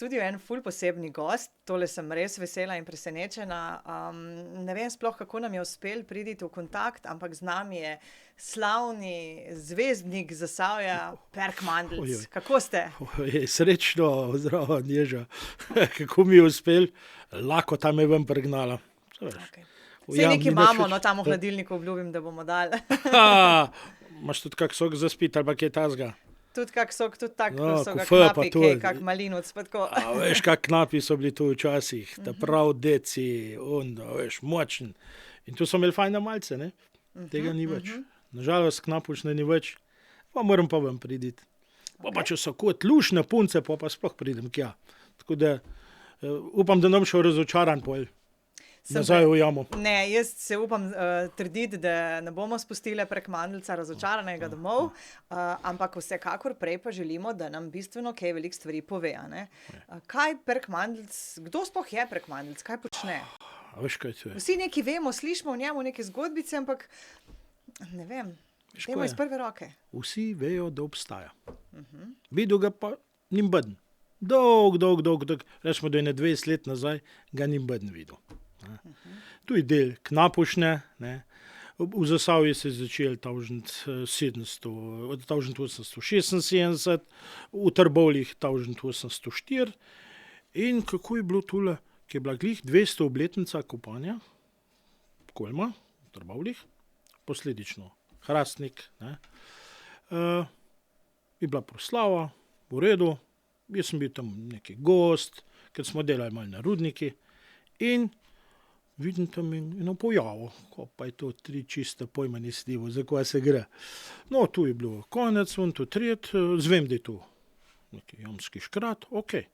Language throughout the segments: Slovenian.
studiu en ful posebni gost, tole sem res vesela in presenečena. Ne vem sploh, kako nam je uspelo priti v kontakt, ampak z nami je slavni zvezdnik Zasavja, Perk Mandlc. Kako ste? Srečno, zdravo, Neža. Kako mi je uspelo, lahko tam je ven pregnala. Okay. Sej nekaj imamo, no tam v hladilniku obljubim, da bomo dali. Imaš tudi kak sok za spit ali pa kaj tazga? Tudi kak sok, tudi tak, No, so ga kofe pa knapi, tudi. kak malinovc, pa tako. Veš, kak knapi so bili tu včasih, ta prav deci, veš, močen. In tu so imeli fajne malce, ne? Tega ni več. Nažalost, knapušne ni več, pa moram pa ven priditi. Pa če so kot lušne punce, pa sploh pridem kja. Tako da upam, da ne bom šel razočaran pol. Nazaj v jamo. Ne, jaz se upam trditi, da ne bomo spustile Perk Mandlca razočaranega domov, ampak vsekakor prej pa želimo, da nam bistveno kaj veliko stvari pove. Kaj Perk Mandlc, kdo sploh je Perk Mandlc, kaj počne? Veš, kaj to je? Vsi nekaj vemo, slišimo v njemu neke zgodbice, ampak ne vem, vemo iz prve roke. Vsi vejo, da obstaja. Videl ga pa nim bedn. Dolg. Rečemo, da je 20 let nazaj, ga nim bedn videl. Tu je del knapušne, ne. V Zasavju se je začel 1876, v Trbovljah 1804 in kako je bilo tule, ki je bila glih 200 obletnica kopanja Kolma v Trbovljah, posledično Hrastnik, ne. Je bila proslava, v redu, jaz sem bil tam neki gost, ker smo delali malo na rudniki in vidim tam eno pojavo, ko pa je to 3 čiste pojma nisi divo, za kaj se gre. No, tu je bilo konec, tu tret, zvem, da je tu neki jamski škrat, okej.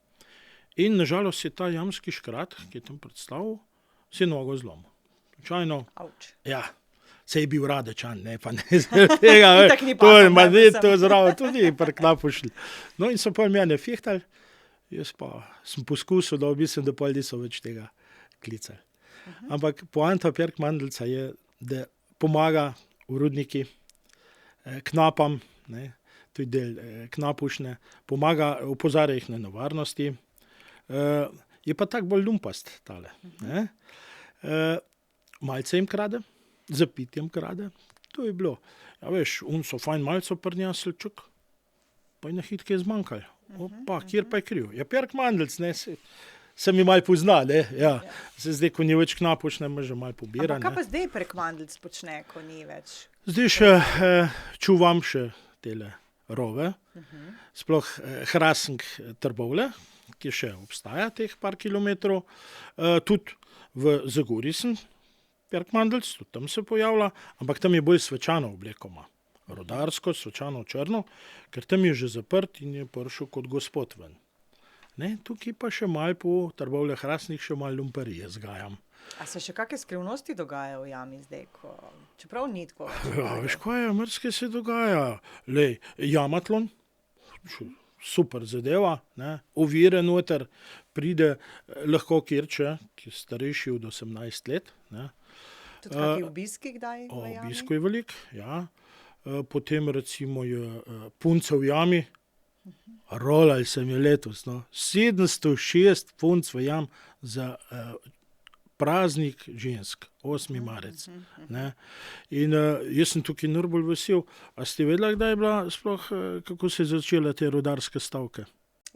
In nažalost je ta jamski škrat, ki je tam predstavil, si nogo zlomil. Slučajno, ja, se je bil Radečan, ne, pa ne zaradi tega, to je zraven, tudi preknapušli. No, in so pa mene fihtali, jaz pa sem poskusil, da mislim, da pol niso več tega klicali. Ampak poanta Perk Mandlca je, da pomaga v rudniki knapam, ne, to je del knapušne, pomaga, opozarja jih na nevarnosti. Je pa tak bolj lumpast tale. Ne. Malce jim krade, za pitjem krade, to je bilo. Ja, veš, so fajn malco prnjasli čuk, pa je na hitke zmanjkali. Opa, kjer pa je kriv? Ja, Perk Mandlc, ne, se mi malo pozna, ne, ja. Se zdaj, ko ni več knapušne, me že malo pobira, ne. Ampak kaj pa zdaj Perk Mandlc počne, ko ni več? Zdaj še čuvam še tele rove, sploh Hrastnik Trbovlje, ki še obstaja teh par kilometrov, tudi v Zagorju sem Perk Mandlc, tudi tam se pojavlja, ampak tam je bolj svečano oblekoma. Rodarsko, svečano črno, ker tam je že zaprt in je prišel kot gospod ven. Ne, tukaj pa še malo po Trbovljah Hrastnik še malo lumparije zgajam. A se še kakšne skrivnosti dogajajo v jami zdaj, čeprav ni tako? Ja, veš, kaj je, mrske se dogaja. Lej, jamatlon, super zadeva, ne, ovire noter, pride lahko kirče, ki je starejši od 18 let, ne. Tudi kakšni obiski kdaj v jami? Obisko je veliko, ja. Potem recimo je punce v jami, rolali sem je letos, no. 706 punc v jam za praznik žensk, 8. marec. Ne. In jaz sem tukaj najbolj vesel. A ste vedela, kdaj je bila sploh, kako se je začela te rudarske stavke?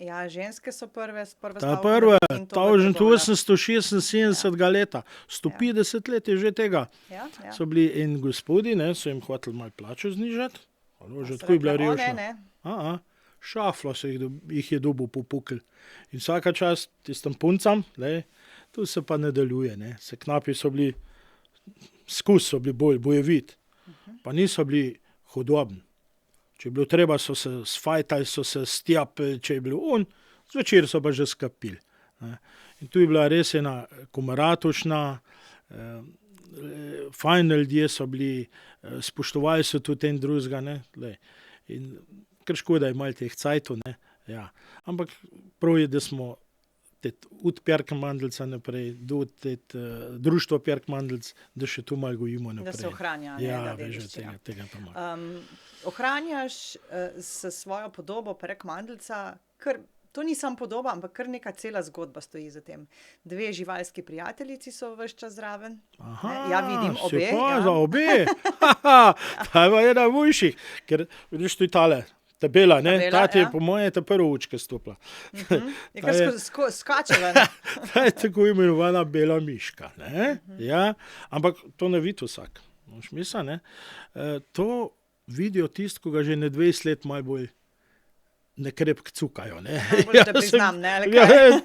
Ja, ženske so prve stavke. Ta prve, 1876 leta, 150 let je že tega. So bili en gospodi, ne, so jim hoteli malo plačo znižati, že tako je bila revšna. Šaflo jih je dobil popukl. In vsaka čast tistem puncam, tu se pa nadaljuje, ne. Se knapi so bili, skus so bili bolj bojeviti, pa niso bili hudobni. Če je bilo treba, so se sfajtali, so se stjapili, če je bilo zvečer so pa že skapili. In tu je bila res ena komaratušna, fajn ljudje so bili, spoštovali so tudi en drugega, ne. In ker škoda je malo teh cajtov, ne, ja. Ampak prav je, da smo od Perka Mandlca naprej, do društva Perk Mandlc, da še tu malo gojimo naprej. Da se ohranja, ja, da dediščina. Tega pa malo. Ohranjaš s svojo podobo Perk Mandlca kar To ni samo podoba, ampak kar neka cela zgodba stoji za tem. 2 živalski prijateljici so ves čas zraven. Ja, vidim obe. Za obe. Ta je ena boljših, ker vidiš tu tale. Tabela, ne? Tabela, Ta ti je ja. po moje ta prva učka stopila. Je kar skače ven. Ta je tako imenovana bela miška. Ne? Ja, ampak to ne vidi vsak. Moš misla, ne? To vidijo tisti, ko ga že ne 20 let malo bolj nekrepk cukajo. Ne? Bolj te priznam, ne? Ali Ja, kaj?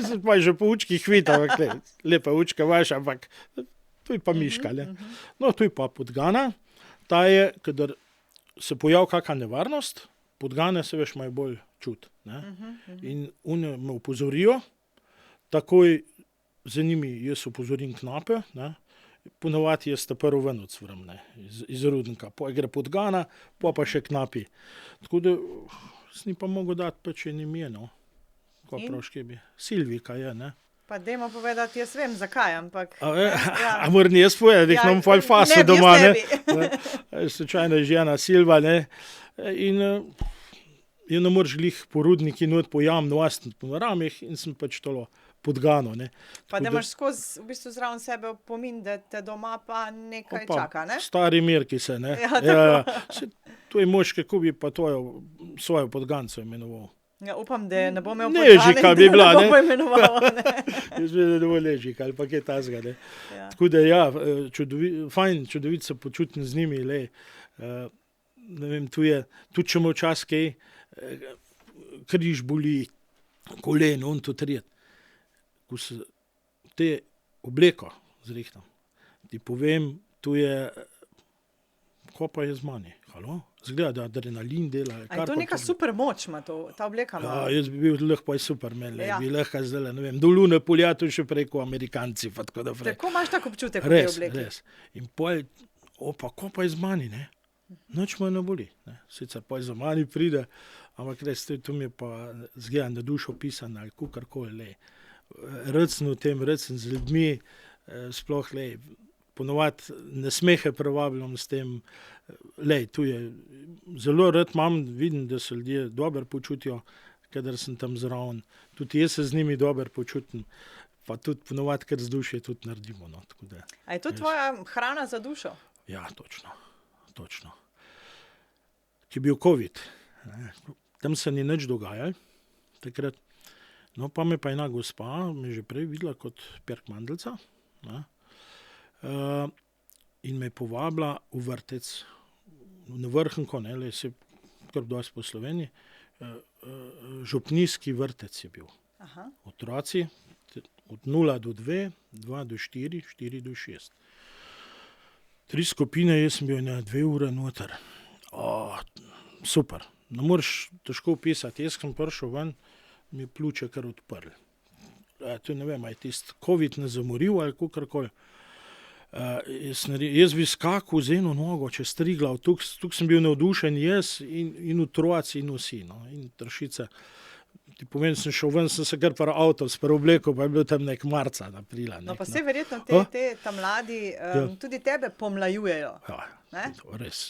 se pa že po učkih vidi, ampak lepa učka vaša, ampak tu je pa miška. Ne? No, tu je pa podgana. Ta je, kadar se pojavi kakšna nevarnost, podgane se veš malo bolj čut. Ne? In one me opozorijo, takoj za njimi jaz opozorim knape, ne? Ponovadi jaz ta prvi ven odsvrem, ne? Iz rudnika, pa gre podgana, pa še knapi. Tako da sem pa mogel dati pač en ime, no. Ko praviš, kje bi? Silvika je, ne? Pa dajmo povedati, jaz vem, zakaj, ampak... A moram jaz povedati, jih nam pol faso doma, ne? Slučajno je žena Silva, ne? In jo ne moreš glih po rudniki not po jam, po ramih in sem pač tolo podgano, ne. Pa da imaš skozi v bistvu zraven sebe opomin, da te doma pa nekaj čaka, ne? Stari Mirki se, ne. Ja, To je mož, kako bi pa svojo podganco imenoval. Ja, upam, da ne bo imel Nežika bi bila, ne bo imenoval, ne. Jaz bi, da ne bo Nežika ali pa kaj tazga, ne. Ja. Tako da ja, čudovit se počutim z njimi, ne vem, tu je, tudi če me včasih kaj, križ boli, kolen, on to trijet. Ko se te obleko zrihtam, ti povem, tu je, ko pa je z mani, halo? Zgleda, da adrenalin dela. A je to neka super moč ima ta obleka? Ja, jaz bi bil lahko pa je Superman, Ja. bi lahko zdaj, ne vem, do Lune poljatu še preko Amerikanci, pa tako da Tako imaš tak občutek v tej Res, obleki? res. In pol, ko pa je z mani, ne? Noč me ne boli, ne? Sicer pol za mani pride, ampak res, to mi je pa zgleda na dušo pisano, ali kakorkoli, Recen v tem, recen z ljudmi, sploh, ponovadi nasmehe privabljam s tem, tu je, zelo rad imam, vidim, da se ljudje dobro počutijo, kadar sem tam zraven. Tudi jaz se z njimi dobro počutim, pa tudi ponovadi kar z duše tudi naredimo, no, tako da. A je to tvoja hrana za dušo? Ja, točno. Ki je bil COVID, ne, tam se ni nič dogajalo, takrat. No, pa me pa ena gospa, me že prej videla kot Perk Mandelca, ne, in me je povabila v vrtec, na Vrhnko, ne, se kar dosti po Sloveniji, župnijski vrtec je bil. Aha. Otroci od 0 do 2, 2 do 4, 4 do 6. 3 skupine, jaz sem bil na 2 ure noter. Super, ne moreš težko opisati, jaz sem prišel ven, mi je pljuče kar odprli. To ne vem, je tisti COVID ne zamoril ali kakorkoli. Jaz bi skakal z eno nogo čez Triglav, tukaj sem bil navdušen jaz in otroci in vsi, no, in Tršice. Ti povem, sem šel ven, sem se kar par avto spreoblekal, pa je bil tam nek marca, aprila. No, pa se verjetno ta mladi tudi tebe pomlajujejo. Ja, ne? to res.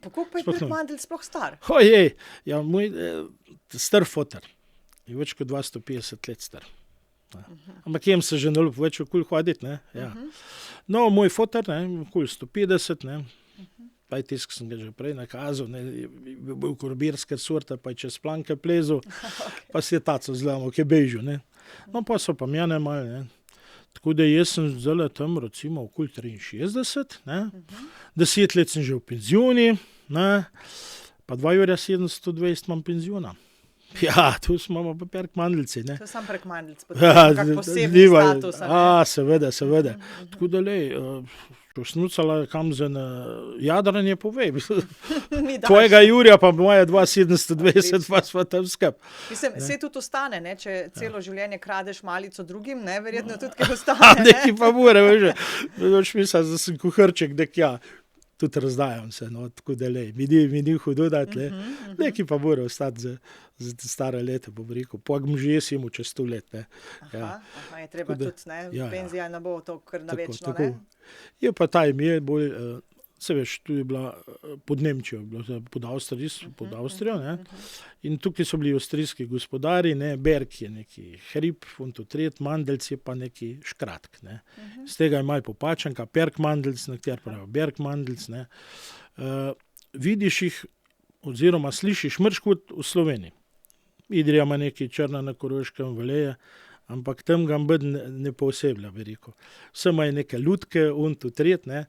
Kako pa je Perk Mandl sploh star? Ojej, ja, moj star foter. Je več kot 250 let star. Ampak jem se že nalup več okoli hoditi, ne. Ja. No, moj foter, ne, okoli 150, ne. Pa je tisk, sem ga že prej nakazal, ne, je bil korbirske sorte, pa je čez planke plezel, pa si je taco zlamal, ki je bežil, ne. No, pa so pa mjene malo, ne. Tako da jaz sem zdaj tam recimo okoli 63, ne. 10 let sem že v penzioni, ne. Pa 2,720 imam penziona. Ja, tu smo pa Perk Mandelci, ne. To je sam Perk Mandelc, Ja, kak posebni status, seveda. Tako da če snucala kam za jadranje, povej. Tvojega Jurija pa moja 2,720, pa sva tam skup. Mislim, se tudi ostane, ne, če celo življenje kradeš malico drugim, ne, verjetno tudi kaj ostane, ne. Neki pa more, veš, mislim, da sem kuharček, ja, tudi razdajam se, no, tako da mi ni hudo dati, neki pa mora ostati za stare leta, bom rekel, pogem že jaz imel čez 100 let, ne. Aha, je treba tudi, ne, penzija ne bo to kar navečno, tako. ne. Je pa ta ime bolj se veš, tu je bila pod Nemčijo, pod Avstrijo, ne. In tukaj so bili avstrijski gospodari, ne, Berg je neki hrib, Funtotret, Mandelc je pa neki škratk, ne. Z tega je malo popačenka, Perkmandelc, nekateri pravijo Bergmandelc, ne. Vidiš jih oziroma slišiš mrškot v Sloveniji. Idrija ima nekaj, Črna na Koroškem, Veleje, ampak tam ga ne pooseblja, bi rekel. Vse imajo neke lutke, Funtotret, ne.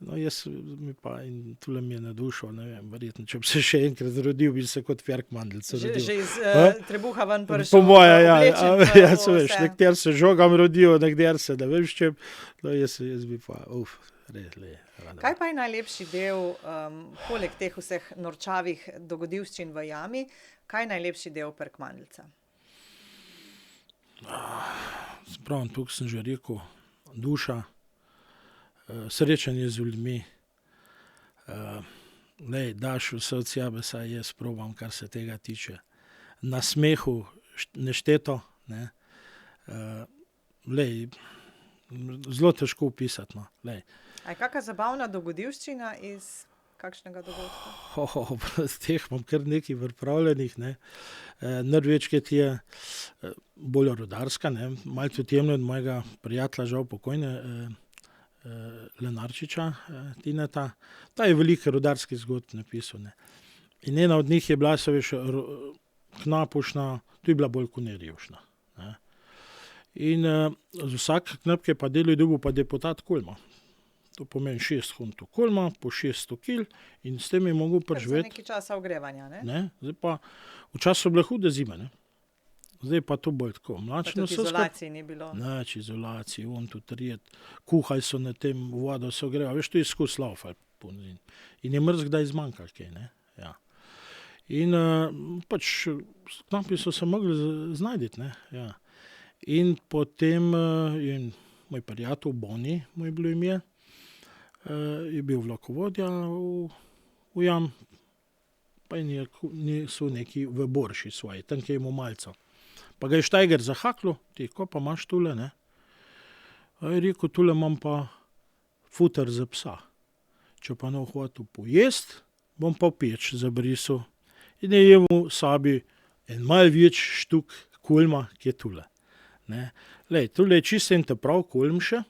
No, jaz mi pa, in tule mi je na dušo, ne vem, verjetno, če bi se še enkrat rodil, bi se kot Perkmandelc rodil. Že iz trebuha ven prišel. Po moje, oblečen se veš, nekateri se žogam rodijo, nekateri se ne vem s čem, no, jaz bi pa, res rada. Kaj pa je najlepši del, poleg teh vseh norčavih dogodivščin v jami, kaj je najlepši del Perkmandelca? Spravim, tukaj sem že rekel, duša, srečanje z ljudmi, daš vse od sebe, saj jaz probam, kar se tega tiče. Na smehu nešteto, ne. Zelo težko opisati, no. A je kakšna zabavna dogodivščina iz kakšnega dogodka? Teh imam kar nekaj pripravljenih, ne. Največkrat je bolj rudarska, ne, malo tudi jemlje od mojega prijatelja, žal pokojne, Lenarčiča, Tineta. Ta je veliko rudarskih zgodb napisal, ne. In ena od njih je bila, se veš, knapušna, tu je bila bolj konjerjevšna, ne. In z vsake knapke pa delo je dobil pa deputat kulma. To pomeni 6 huntov kulma, po 600 kil in s tem je mogel preživeti. Za nekaj časa ogrevanja, ne? Ne, zdaj pa, včasih so bile hude zime, ne. Zdaj pa to bolj tako mlačno. Pa tudi izolaciji ni bilo. Nič izolaciji, Funtotret, kuhali so na tem, vodo so ogrevali, veš, to je skozi laufali. In je mrzk, da je zmanjkalo kaj, ne. Ja. In pač knapi so se mogli znajditi, ne. Ja. In potem je moj prijatelj Boni, mu je bilo ime, je bil vlakovodja v jam, pa je so neki v borši svoji, tam, kjer je imel malco. Pa ga je Štajger zahaklo, ti, ko pa imaš tule, ne? A je rekel, tule imam pa futer za psa. Če pa ne hotel pojest, bom pa peč zabrisal. In je imel sabi en malo več štuk kulma, ki je tule. Ne? Tule je čisto en prav kulm še,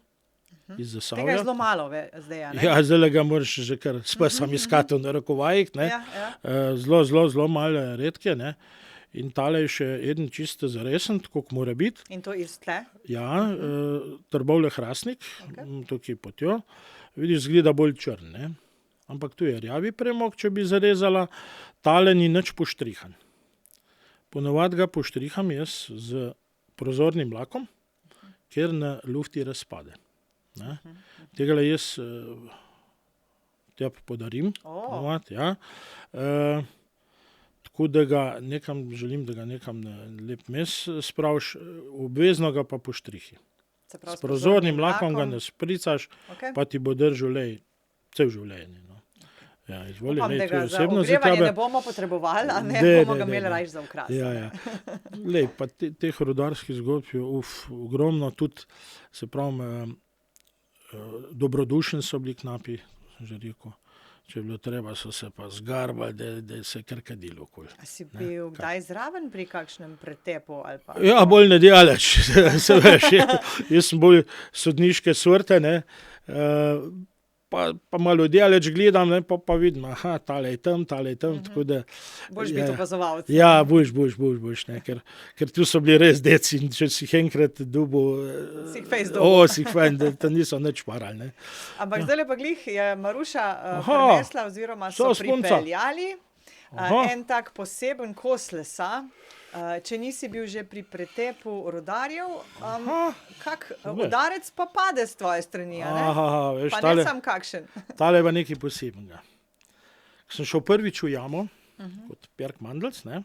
iz Zasavja. Tega je zelo malo zdaj, ne? Ja, zdaj ga moraš že kar s psom iskati v narekovajih, ne. Zelo malo redke, ne. In tale je še eden čisto zaresen, tako kot mora biti. In to iz tle? Ja, Trbovlje Hrastnik, tukaj potjo. Vidiš, zgleda bolj črn, ne. Ampak tu je rjavi premog, če bi zarezala. Tale ni nič poštrihan. Ponavadi ga poštriham jaz z prozornim lakom, ker na lufti razpade. Ne. Tegale jaz tebi podarim. Ponavadi, ja. Tako da ga nekam, želim, da ga nekam na lep mes spraviš, obvezno ga pa poštrihi. S prozornim lakom ga naspricaš, pa ti bo držal cel življenje, no. Ja, izvoli, Upam, da to ga je za osebno za ogrevanje tebe. ne bomo potrebovali, a ne, bomo ga imeli rajši za okras. Ja. Pa teh rudarskih zgodb je ogromno, tudi, se pravim, dobrodušni so bili knapi, sem že rekel. Če je bilo treba, so se pa zgarbali, da se je kar kadilo okoli. A si bil kdaj zraven pri kakšnem pretepu ali pa? Ja, bolj ne daleč, se veš, jaz sem bolj sodniške sorte, ne, pa malo daleč gledam, ne, pa vidim, tale je tam, tako da... Boljš biti opazovalec. Ja, boljš, ne, ker tu so bili res deci in če si jih enkrat dobil... Si jih fejs dobil. Si jih fejn, da niso nič parali, ne. Ampak zdajle pa glih je Maruša prinesla oziroma so pripeljali en tak poseben kos lesa. Če nisi bil že pri pretepu rudarjev, kak udarec pa pade s tvoje strani, a ne? Veš, pa ne sam kakšen. Tale je pa nekaj posebnega. Ko sem šel prvič v jamo, kot Perkmandelc, ne,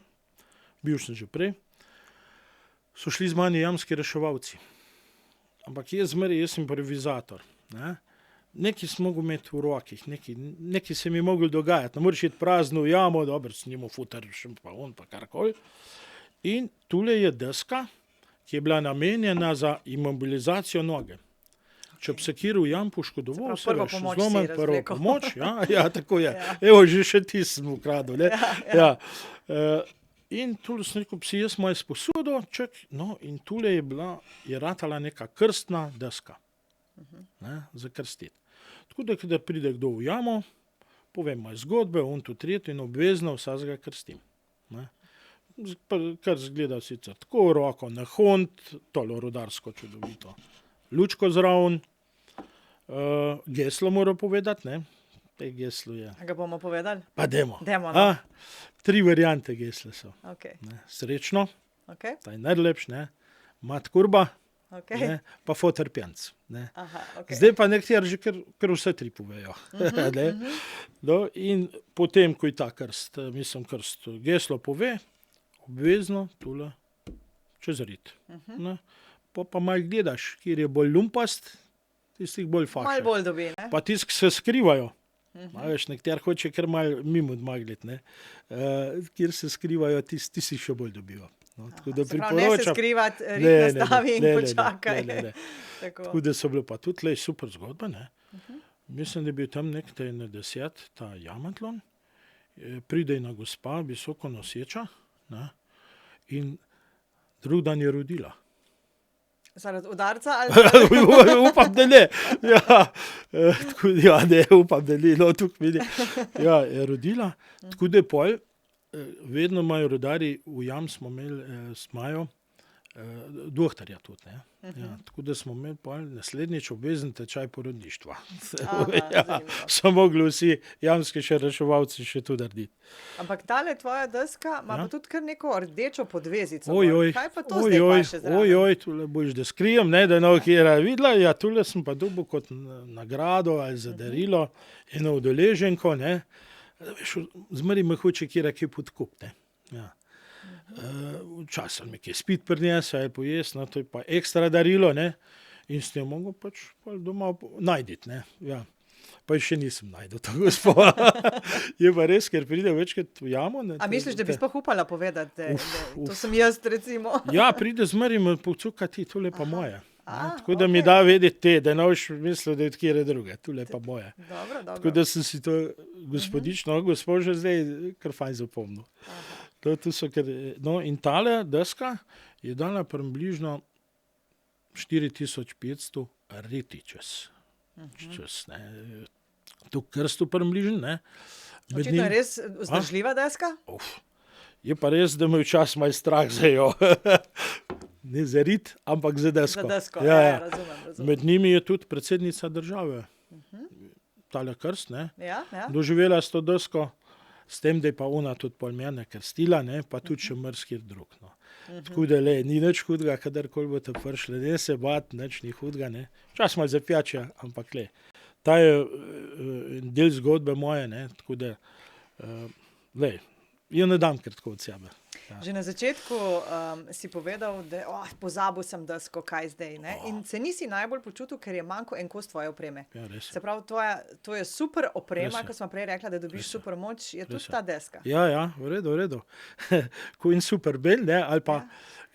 bil sem že prej, so šli z mani jamski reševalci. Ampak jaz sem improvizator, ne. Nekaj sem mogel imeti v rokih, nekaj se mi je moglo dogajati. Ne moreš iti prazno v jamo, dobro, sem imel futer, pa karkoli. In tule je deska, ki je bila namenjena za imobilizacijo noge. če bi se kjer v jam poškodoval, se prvo veš, pomoč si zlomen, prvo razvlekel. pomoč, ja, tako je. Ja. Evo, že še ti sem ukradel, ne. Ja. In tule sem rekel, si jaz malo sposodo, no, in tule je ratala neka krstna deska, ne, za krstiti. Tako da, kada pride kdo v jamo, povem moje zgodbe, on tu tretji in obvezno vsazga krstim, ne. Kar zgleda sicer tako, roko na hond, tole rudarsko čudovito. Lučko zraven, geslo mora povedati, ne, te geslo je. A ga bomo povedali? Pa dajmo. Dajmo, no. 3 variante gesle so. Okay. Ne, srečno, Okay. ta je najlepš, ne, mat kurba, Okay. ne, pa foterpjanc, ne. Aha, okay. Zdaj pa nekateri že kar vse 3 povejo. Ne. No, in potem, ko je ta krst geslo pove, obvezno tule čez rit. Ne. Pa malo gledaš, kjer je bolj lumpast, tistih bolj faše. Malo bolj dobi, ne? Pa tisti, ki se skrivajo. Veš, nekateri hoče kar malo mimo odmagliti, ne. Kjer se skrivajo, tisti še bolj dobijo. No, tako da Se pravi, ne se priporočam. skrivati, rit nastavi in počakaj. Ne. Tako. Tako da so bile pa tudi tlej super zgodbe, ne. Mislim, da je bil tam nekaj na 10 ta jamatlon, pride ena gospa, visoko noseča, ne, in drug dan je rodila. Zaradi udarca ali? Upam, da ne. Ne, upam, da ni. No, tukaj vidim. Ja, je rodila. Tako da je pol, vedno imajo rodarji, v jam smo imeli, imajo dohtarja tudi, ne. Ja, tako da smo imeli pol naslednjič obvezen tečaj porodništva. Ja, so mogli vsi jamski še reševalci še to narediti. Ampak tale tvoja deska ima pa tudi kar neko rdečo podvezico. Ojoj, Kaj pa to zdaj paše zraven? tule boš, da skrijem, ne, da ne kjera videla, ja, tule sem pa dobil kot nagrado ali za darilo, eno udeleženko, ne. Veš, zmeri me hoče kjera kaj podkup, ne. Ja. Včasih mi kaj spit prinesel ali pojesti, no, to je pa ekstra darilo, ne. In s tem mogo pač doma najditi, ne. Ja. Pa še nisem najdel to gospo. Je pa res, ker pride večkrat v jamo. Ne, A misliš, da bi sploh upala povedati, da to sem jaz, recimo? Ja, pride zmeri me pocukati, tole pa moje. Tako da mi da vedeti da ne boš mislil, da je od kjere druge, tole pa moje. Dobro. Tako da sem si to gospodično, gospo že zdaj kar fajn zapomnil. To so no, in tale deska je dala približno 4500 reti čez, ne. To krstu približno, ne. Očitno je res vzdržljiva deska? Je pa res, da me včasih malo strah za jo. Ne za rit, ampak za desko. Za desko, Ja. razumem. Med njimi je tudi predsednica države. Tale krst, ne. Ja. Doživela s to desko, s tem, da je pa ona tudi pol mene krstila, ne, pa tudi še marsikjer drug, no. Tako da ni nič hudega, kadarkoli boste prišli, ne se bati, nič ni hudega, ne. Včasih malo zapjača, ampak ta je del zgodbe moje, ne, tako da, jo ne dam kar tako od sebe. Ja. Že na začetku si povedal, da pozabil sem desko, kaj zdaj, ne? In se nisi najbolj počutil, ker je manjko en kos tvoje opreme. Ja, res je. Se pravi, to je super oprema, Res je. ko smo prej rekla, da dobiš super moč, je tudi ta deska. Ja, v redu. Ko in super bel, ne, ali pa,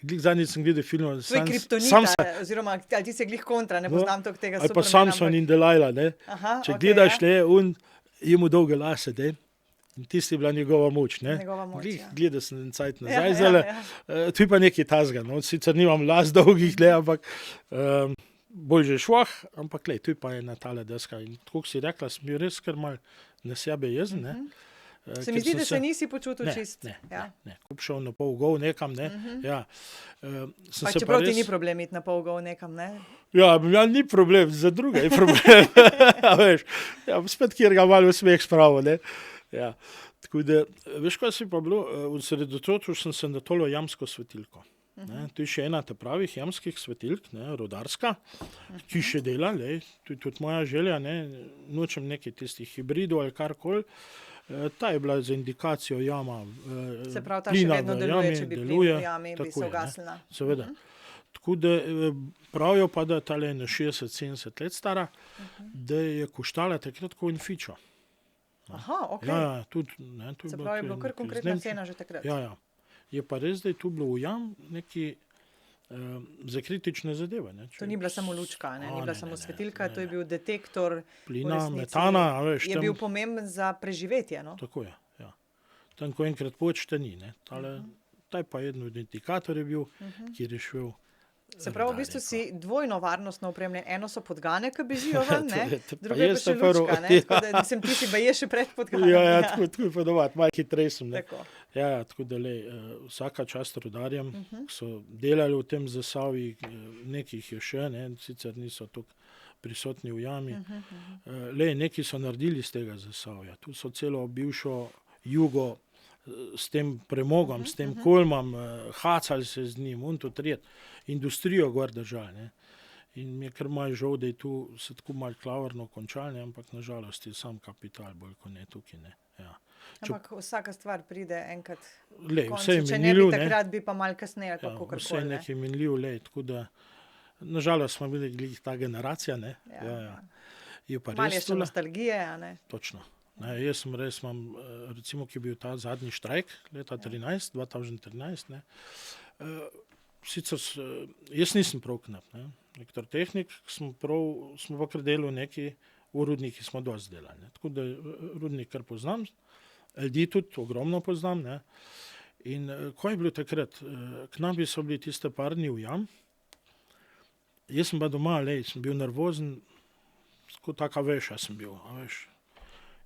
zadnjič sem gledal film, To je kriptonita, oziroma ali ti se glih kontra, ne poznam toliko tega ali pa Supermana, Samson ampak- in Delilah, ne. Aha, Če okej, gledaš, ja. ne, je mu dolge lase, ne. In tisti je bila njegova moč, ne. Njegova moč, Glih ja. gledal sem en cajt Ja, nazaj, ja, zdajle, ja. tu je pa nekaj tazga, no, sicer nimam las dolgih, ne, ampak bolj že švah, ampak tu je pa ena tale deska in tako si rekla, sem bil res kar mal na sebe jezen, ne. Se mi zdi, da se nisi počutil čist. Ne, Ja. ko bi šel na pol gol nekam, ne, ja. Sem Pa se čeprav ti res- ni problem iti na pol gol nekam, ne? Ja, ni problem, za druge je problem. A veš, ja, spet kjer ga malo v smeh spravil, ne. Ja. Tako da, veš, kaj si pa bilo, osredotočil sem se na tolo jamsko svetilko. Ne. To je še ena ta pravih jamskih svetilk, ne, rodarska, ki še dela, to je tudi moja želja, ne, nočem nekaj tistih hibridov ali karkoli. Ta je bila za indikacijo jama, Se pravi, ta še plina vedno v deluje, jami, če bi plin deluje, v jami, bi tako se je, ne. ugasnila. Seveda. Tako da pravijo pa, da tale je na 60-70 let stara, da je koštala takrat ko in fičo. Aha, okej. Ja, tudi, ne, to Se bilo pravi, je to bilo kar iz konkretna Nemčije. cena že takrat. Ja. Je pa res, da je tu bilo v jam neki za kritične zadeve. Ne. To ni bila samo lučka, ni bila samo svetilka, to je bil detektor plina, metana, a veš. Je bil pomemben za preživetje, no? Tako je, ja. Tam, ko enkrat počte, ni, ne. Taj pa eden indikator je bil, ki je rešil. Se pravi, v bistvu si dvojno varnostno opremljen. Eno so podgane, ki bežijo ven, ne? Drugo je pa še lučka, ne? Tako da ti si baje še pred podganem. Ja, tako je podovat, malo hitrej sem, ne. Tako. Ja, tako da vsaka čast rudarjem, ki so delali v tem Zasavju, nekih je še, ne, sicer niso toliko prisotni v jami. Neki so naredili z tega Zasavja. Tu so celo bivšo jugo s tem premogom, s tem kolmam, hacali se z njim, industrijo gor držali, ne. In mi je kar malo žal, da je tu se tako malo klavrno končali, ampak nažalost je sam kapital bolj kot ne tukaj, ne. Ja. Ampak vsaka stvar pride enkrat vse je če minljiv, ne bi takrat, bi pa malo kasneje, kakorkoli, vse je nekaj minljiv, tako da nažalost smo bili ta generacija, ne. Ja. Je pa res malo je še nostalgije, a ne? Točno. Ne, jaz sem res imam, recimo, ki je bil ta zadnji štrajk leta 2013, ne. Sicer jaz nisem prav knap, ne. Elektrotehnik smo pa kar delali neki v rudniki smo dosti delali, ne. Tako da rudnik kar poznam, ljudi tudi ogromno poznam, ne. In ko je bilo takrat, k nam so bili tiste par dni v jam, jaz sem pa doma, sem bil nervozen, tako taka veša sem bil, a veš.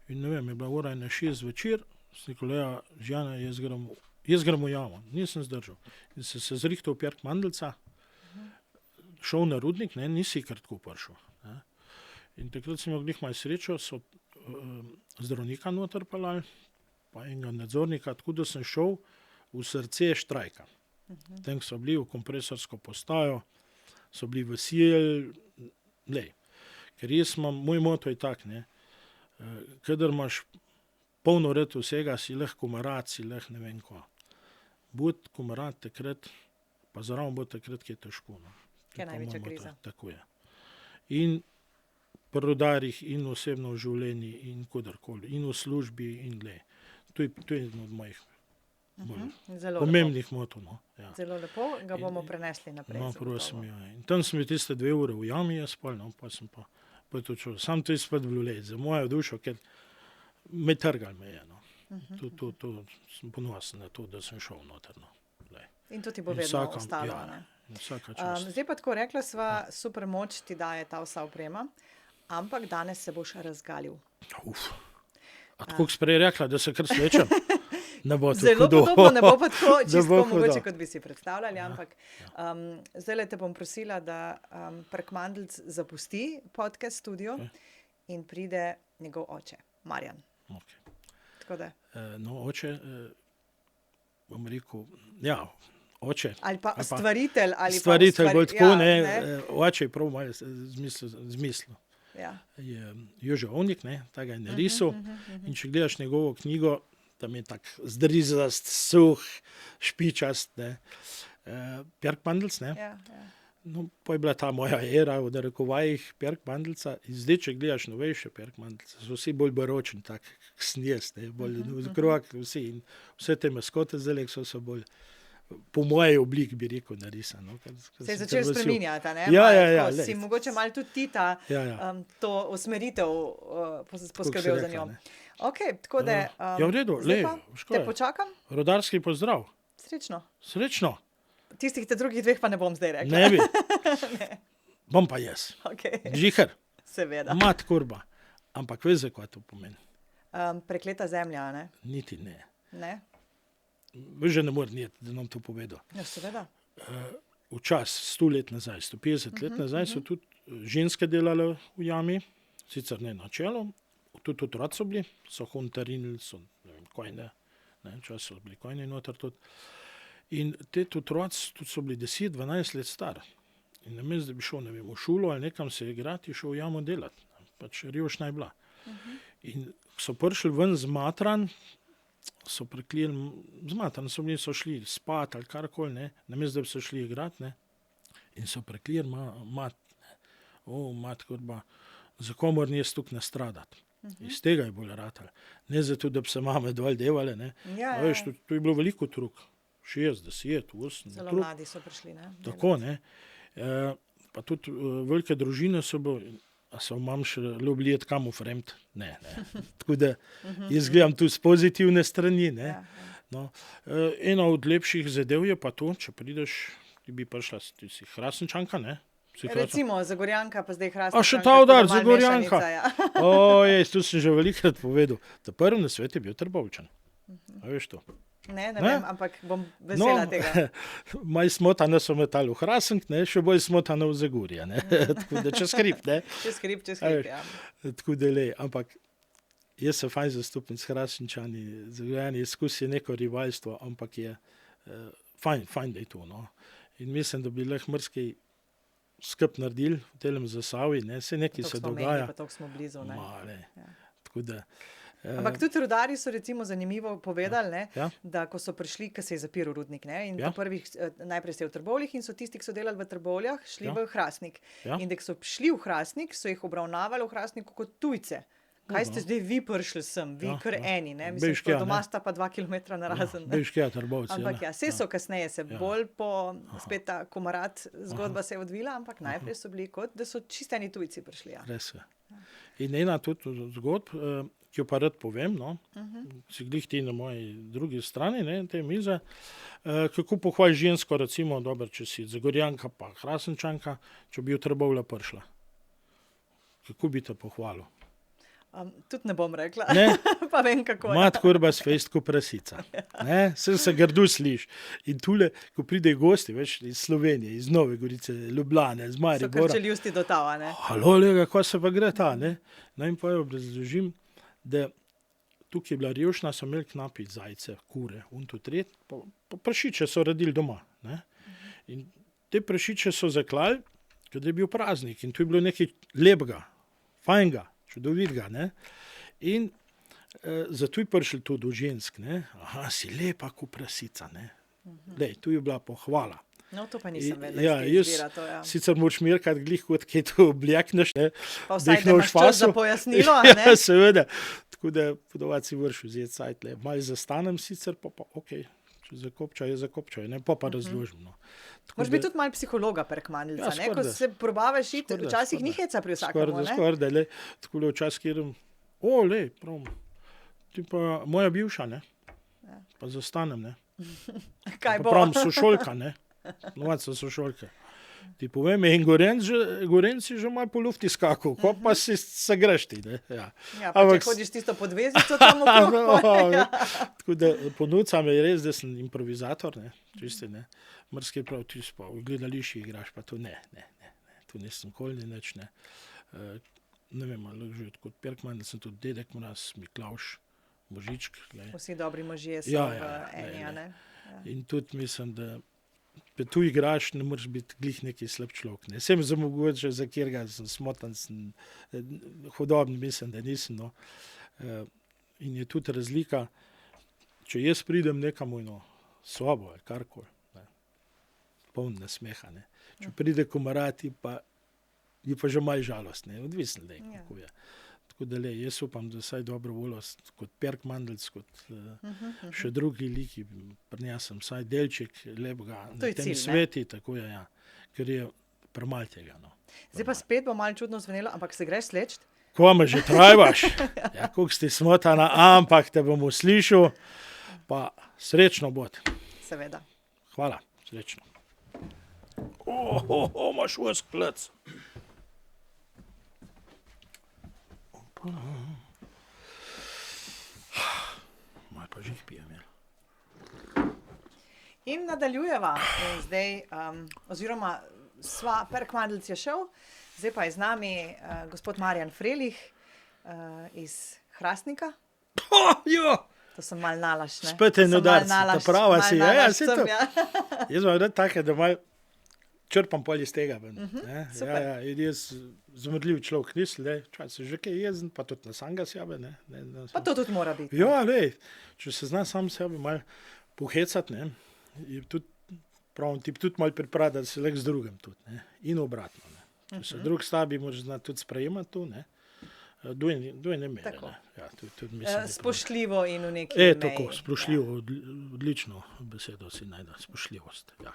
In ne vem, je bila ura 6 zvečer, sem rekel, Žana, jaz grem v jamo, nisem zdržal. In sem se zrihtal v Pjerk Mandelca, šel na rudnik, ne, nisi kar tako prišel. Ne. In takrat sem imel glih malo srečo, so zdravnika noter pelali, pa enega nadzornika, tako da sem šel v srce štrajka. Tam so bili v kompresorsko postajo, so bili v sil, ker jaz moj moto je tak, ne, kadar imaš polno red vsega, si lahko komarat, si lahko ne vem ko. Bud komarat takrat, pa zraven bo takrat, ki je težko. No. Kaj je največja kriza. Tako je. In pri rudarjih, in osebno v življenju, in kadarkoli, in v službi, in To je eno od mojih pomembnih motov. No. Ja. Zelo lepo, ga bomo prenesli naprej. No, prosim, ja. In tam sem bil tiste 2 ure v jami, jaz spal, no, pa sem pa to čul. Sam to je spet bilo za mojo dušo, ker me trgal me je. No. To sem ponosen na to, da sem šel noter. No. In to ti bo vedno ostalo. Ja, vsaka čast. Zdaj pa tako rekla sva, super moč ti daje ta vsa oprema, ampak danes se boš razgalil. A tako si prej rekla, da se kar slečem? Ne bo to zelo hudo. podobno, ne bo pa tako čisto mogoče, kot bi si predstavljali, ampak zdajle te bom prosila, da Perk Mandelc zapusti podcast studio in pride njegov oče, Marjan. Okay. Tako da. No, oče, bom rekel, ja, oče. Ali pa stvaritelj. Stvaritelj, bolj tako, ne. Oče je prav malo zmislil. Ja. Je Jože Ovnik, ne, tega je narisal. In če gledaš njegovo knjigo, tam je tak zdrizast, suh, špičast, ne. Perk Mandelc, ne. Ja. No, pa je bila ta moja era v narekovajih Perk Mandelca. In zdaj, če gledaš novejše Perk Mandelca, so vsi bolj baročni, tak snijest, ne, bolj krog, vsi. In vse te maskote zdaj so bolj po moji obliki, bi rekel, narisano. Se je začel spreminjati, ne? Ja. Si mogoče malo tudi ti to usmeritev poskrbel za njo. Ok, tako da... Ja, v redu, te počakam. Rodarski pozdrav. Srečno. Tistih te drugih 2 pa ne bom zdaj rekla. Ne bi. Bom pa jaz. Okay. Žihar. Seveda. Mat kurba. Ampak veš, kaj to pomeni? Prekleta zemlja, ne? Niti ne. Ne? Veš, že ne more niti, da nam to povedal. Ja, seveda. Včas, 100 let nazaj, 150 let nazaj so tudi ženske delale v jami, sicer ne na čelo, tudi otroci so bili, so huntarinili, so ne vem, kojne, včas so bili kojne noter tudi. In te otroci tudi so bili 10-12 let star. In namesto, da bi šel, ne vem, v šolo ali nekam se igrati, šel v jamo delati. Pač revščina je bila. In so prišli ven zmatran, so preklijeli zmatran, so šli spat ali karkoli, ne, namesto, da bi se šli igrati, ne. In so preklijeli mat, ne. Mat, kurba, za komor ni jaz tukaj nastradati. Iz tega je bolj ratalo. Ne zato, da bi se mame dol devale, ne. Ja. Veš, to je bilo veliko truk. 60, 80. Zelo otrok. mladi so prišli, ne? Tako, ne. Pa tudi velike družine so bile, a se imam še ljubili jeti kam v fremd? Ne. Tako da jaz gledam tu z pozitivne strani, ne. Ja. No, ena od lepših zadev je pa to, če prideš, ti bi prišla, ti si Hrastničanka, ne? Recimo Zagorjanka, pa zdaj Hrastničanka. A še ta udar, tako da malo Zagorjanka. mešanica, ja. Ojej, tu sem že velikrat povedal. Ta prvi na svet je bil Trbovčan. A veš to? Ne vem, ampak bom vesela tega. Maj smotana so metali v Hrastnik, ne, še bolj smotana v Zagorje, ne. Tako da čez hrib, ne. Čez hrib, ja. Tako da ampak jaz se fajn zastupim s Hrastničani, Zagorjani izkusi neko rivalstvo, ampak je fajn, da je to, no. In mislim, da bi lahko mrskej skup naredili v telem Zasavi, ne, se nekaj se dogaja. Pa toliko smo blizu, ne. Ja. Tako da ampak tudi rudarji so recimo zanimivo povedali, ne, Ja. da ko so prišli, ko se je zapiral rudnik, ne, in Ja. po prvih, najprej ste v Trbovljah in so tisti, ki so delali v Trbovljah, šli Ja. v Hrastnik. Ja. In da so šli v Hrastnik, so jih obravnavali v Hrastniku kot tujce. Kaj ste zdaj vi prišli sem, vi kar eni, ne, mislim, Bejžke, da doma ne. sta pa 2 kilometra narazen. ne. Bejžke, Trbovci. Ampak ja, saj so kasneje se bolj po, spet ta komarat zgodba se je odvila, ampak najprej so bili kot, da so čisteni tujci prišli, ja. Res je. In ena tudi zgodb, ki jo pa rad povem, no, si glih ti na moji drugi strani, ne, te mize, kako pohvali žensko, recimo, dobro, če si Zagorjanka pa Hrastničanka, če bi v Trbovlja prišla. Kako bi te pohvalil? Tudi ne bom rekla, Ne? pa vem kako je. Mat kurba s fejstko prasica. Ne? Se grdo sliš. In tule, ko pride gosti, veš, iz Slovenije, iz Nove Gorice, Ljubljane, iz So Maribora. krčeljusti do tava, ne. Halo, lega, ko se pa gre ta, ne? No in pa jo obrazložim, da tukaj je bila revšna, so imeli knapi zajce, kure, unto tret, pa prašiče so radili doma, ne? In te prašiče so zaklali, kad je bil praznik in tu je bilo nekaj lepega, fajnga, čudovitega, ne? In zato je prišel tudi do žensk, ne? Aha, si lepa ko prasica, ne? Lej, tu je bila pohvala. No, to pa nisem vedela, Ja, iz kje jaz izvira to, ja. sicer moraš merkati glih, kot kaj to oblekneš, ne? Pa vsaj, da ne imaš čas za pojasnilo, a ne? Ja, seveda. Tako da podovac si vrš vzeti sajt, le. Malo zastanem sicer, pa okej, če zakopčaj, je zakopčaj, ne? Pa razložim, no. Tako Moraš biti tudi malo psihologa prek mandljica, Ja, ne? Ko skorda. se probavaš iti, Skorda, včasih skorda. ni heca pri vsakomu, ne? Skorda, le. Tako le včasih kjerem, lej, prav, ti pa moja bivša, ne? Pa zastanem, ne? Kaj Pa bo? pravim, sošolka, ne? Novac so sošolke. Ti povem, in Gorenc je že malo po lufti skakal, ko pa si se greš ti, ne? Ja. Ja, pa Ampak če hodiš tisto podveznico tam okrog, No, tako da ponudcam je res, da sem improvizator, ne, čisti, ne. Mrski prav, ti pa v gledališčih igraš, pa to ne, tu nisem nikoli nič, ne. Ne vem, ali že kot Perkman, da sem tudi dedek Mraz, Miklavž, Božičk, glej. Vsi dobri možje so Ja, v ja, eni, a ne? In tudi mislim, da tu igraš, ne moreš biti glih neki slab človek, ne. Sem za mogoče, za kjerga sem smotan, sem hodobni, mislim, da nisem, no. In je tudi razlika, če jaz pridem nekam v eno sobo ali karkoli, ne, poln nasmeha, ne. Če pride komarati, pa je pa že malo žalost, ne, odvisno, da je, kako je. Tako da le, jaz upam, da vsaj dobro volost, kot Perk Mandelc, kot še drugi liki, prinesem vsaj delček lepega To na je tem cilj, ne? sveti, tako je, ja, ker je premalo tega, no. Zdaj pa spet bo malo čudno zvenelo, ampak se greš sleč? Ko me že trajbaš, ja, koliko si smotana, ampak te bom uslišal, pa srečno bod. Seveda. Hvala, srečno. Imaš vas klec. Malo pa žih pijem, ja. In nadaljujeva. In zdaj, oziroma sva, Perk Mandelc je šel, zdaj pa je z nami gospod Marjan Frelih iz Hrastnika. Jo, To sem mal nalaš, ne? Spet en Sem udarec, malo nalašč- ta prava malo si, ja, nalašč saj sem, to. ja. jaz imam rad take, da malo črpam pol iz tega. Ne? super. Ja, in jaz zmrdljiv človek nisem, le, včasih že kaj jezen, pa tudi na samega sebe, ne. Pa to tudi mora biti. Ja, lej, če se zna sam sebe malo pohecati, ne, je tudi, pravim, ti tudi malo priprada, da se lahko z drugim tudi, ne, in obratno, ne. Če se drug s tabi, moraš znati tudi sprejemati to, ne, dvojne mere. Tako. Ne. Ja, tudi mislim, da je prav. Spoštljivo in v neki meji. Tako, spoštljivo, odlično besedo si najde, spoštljivost. Ja.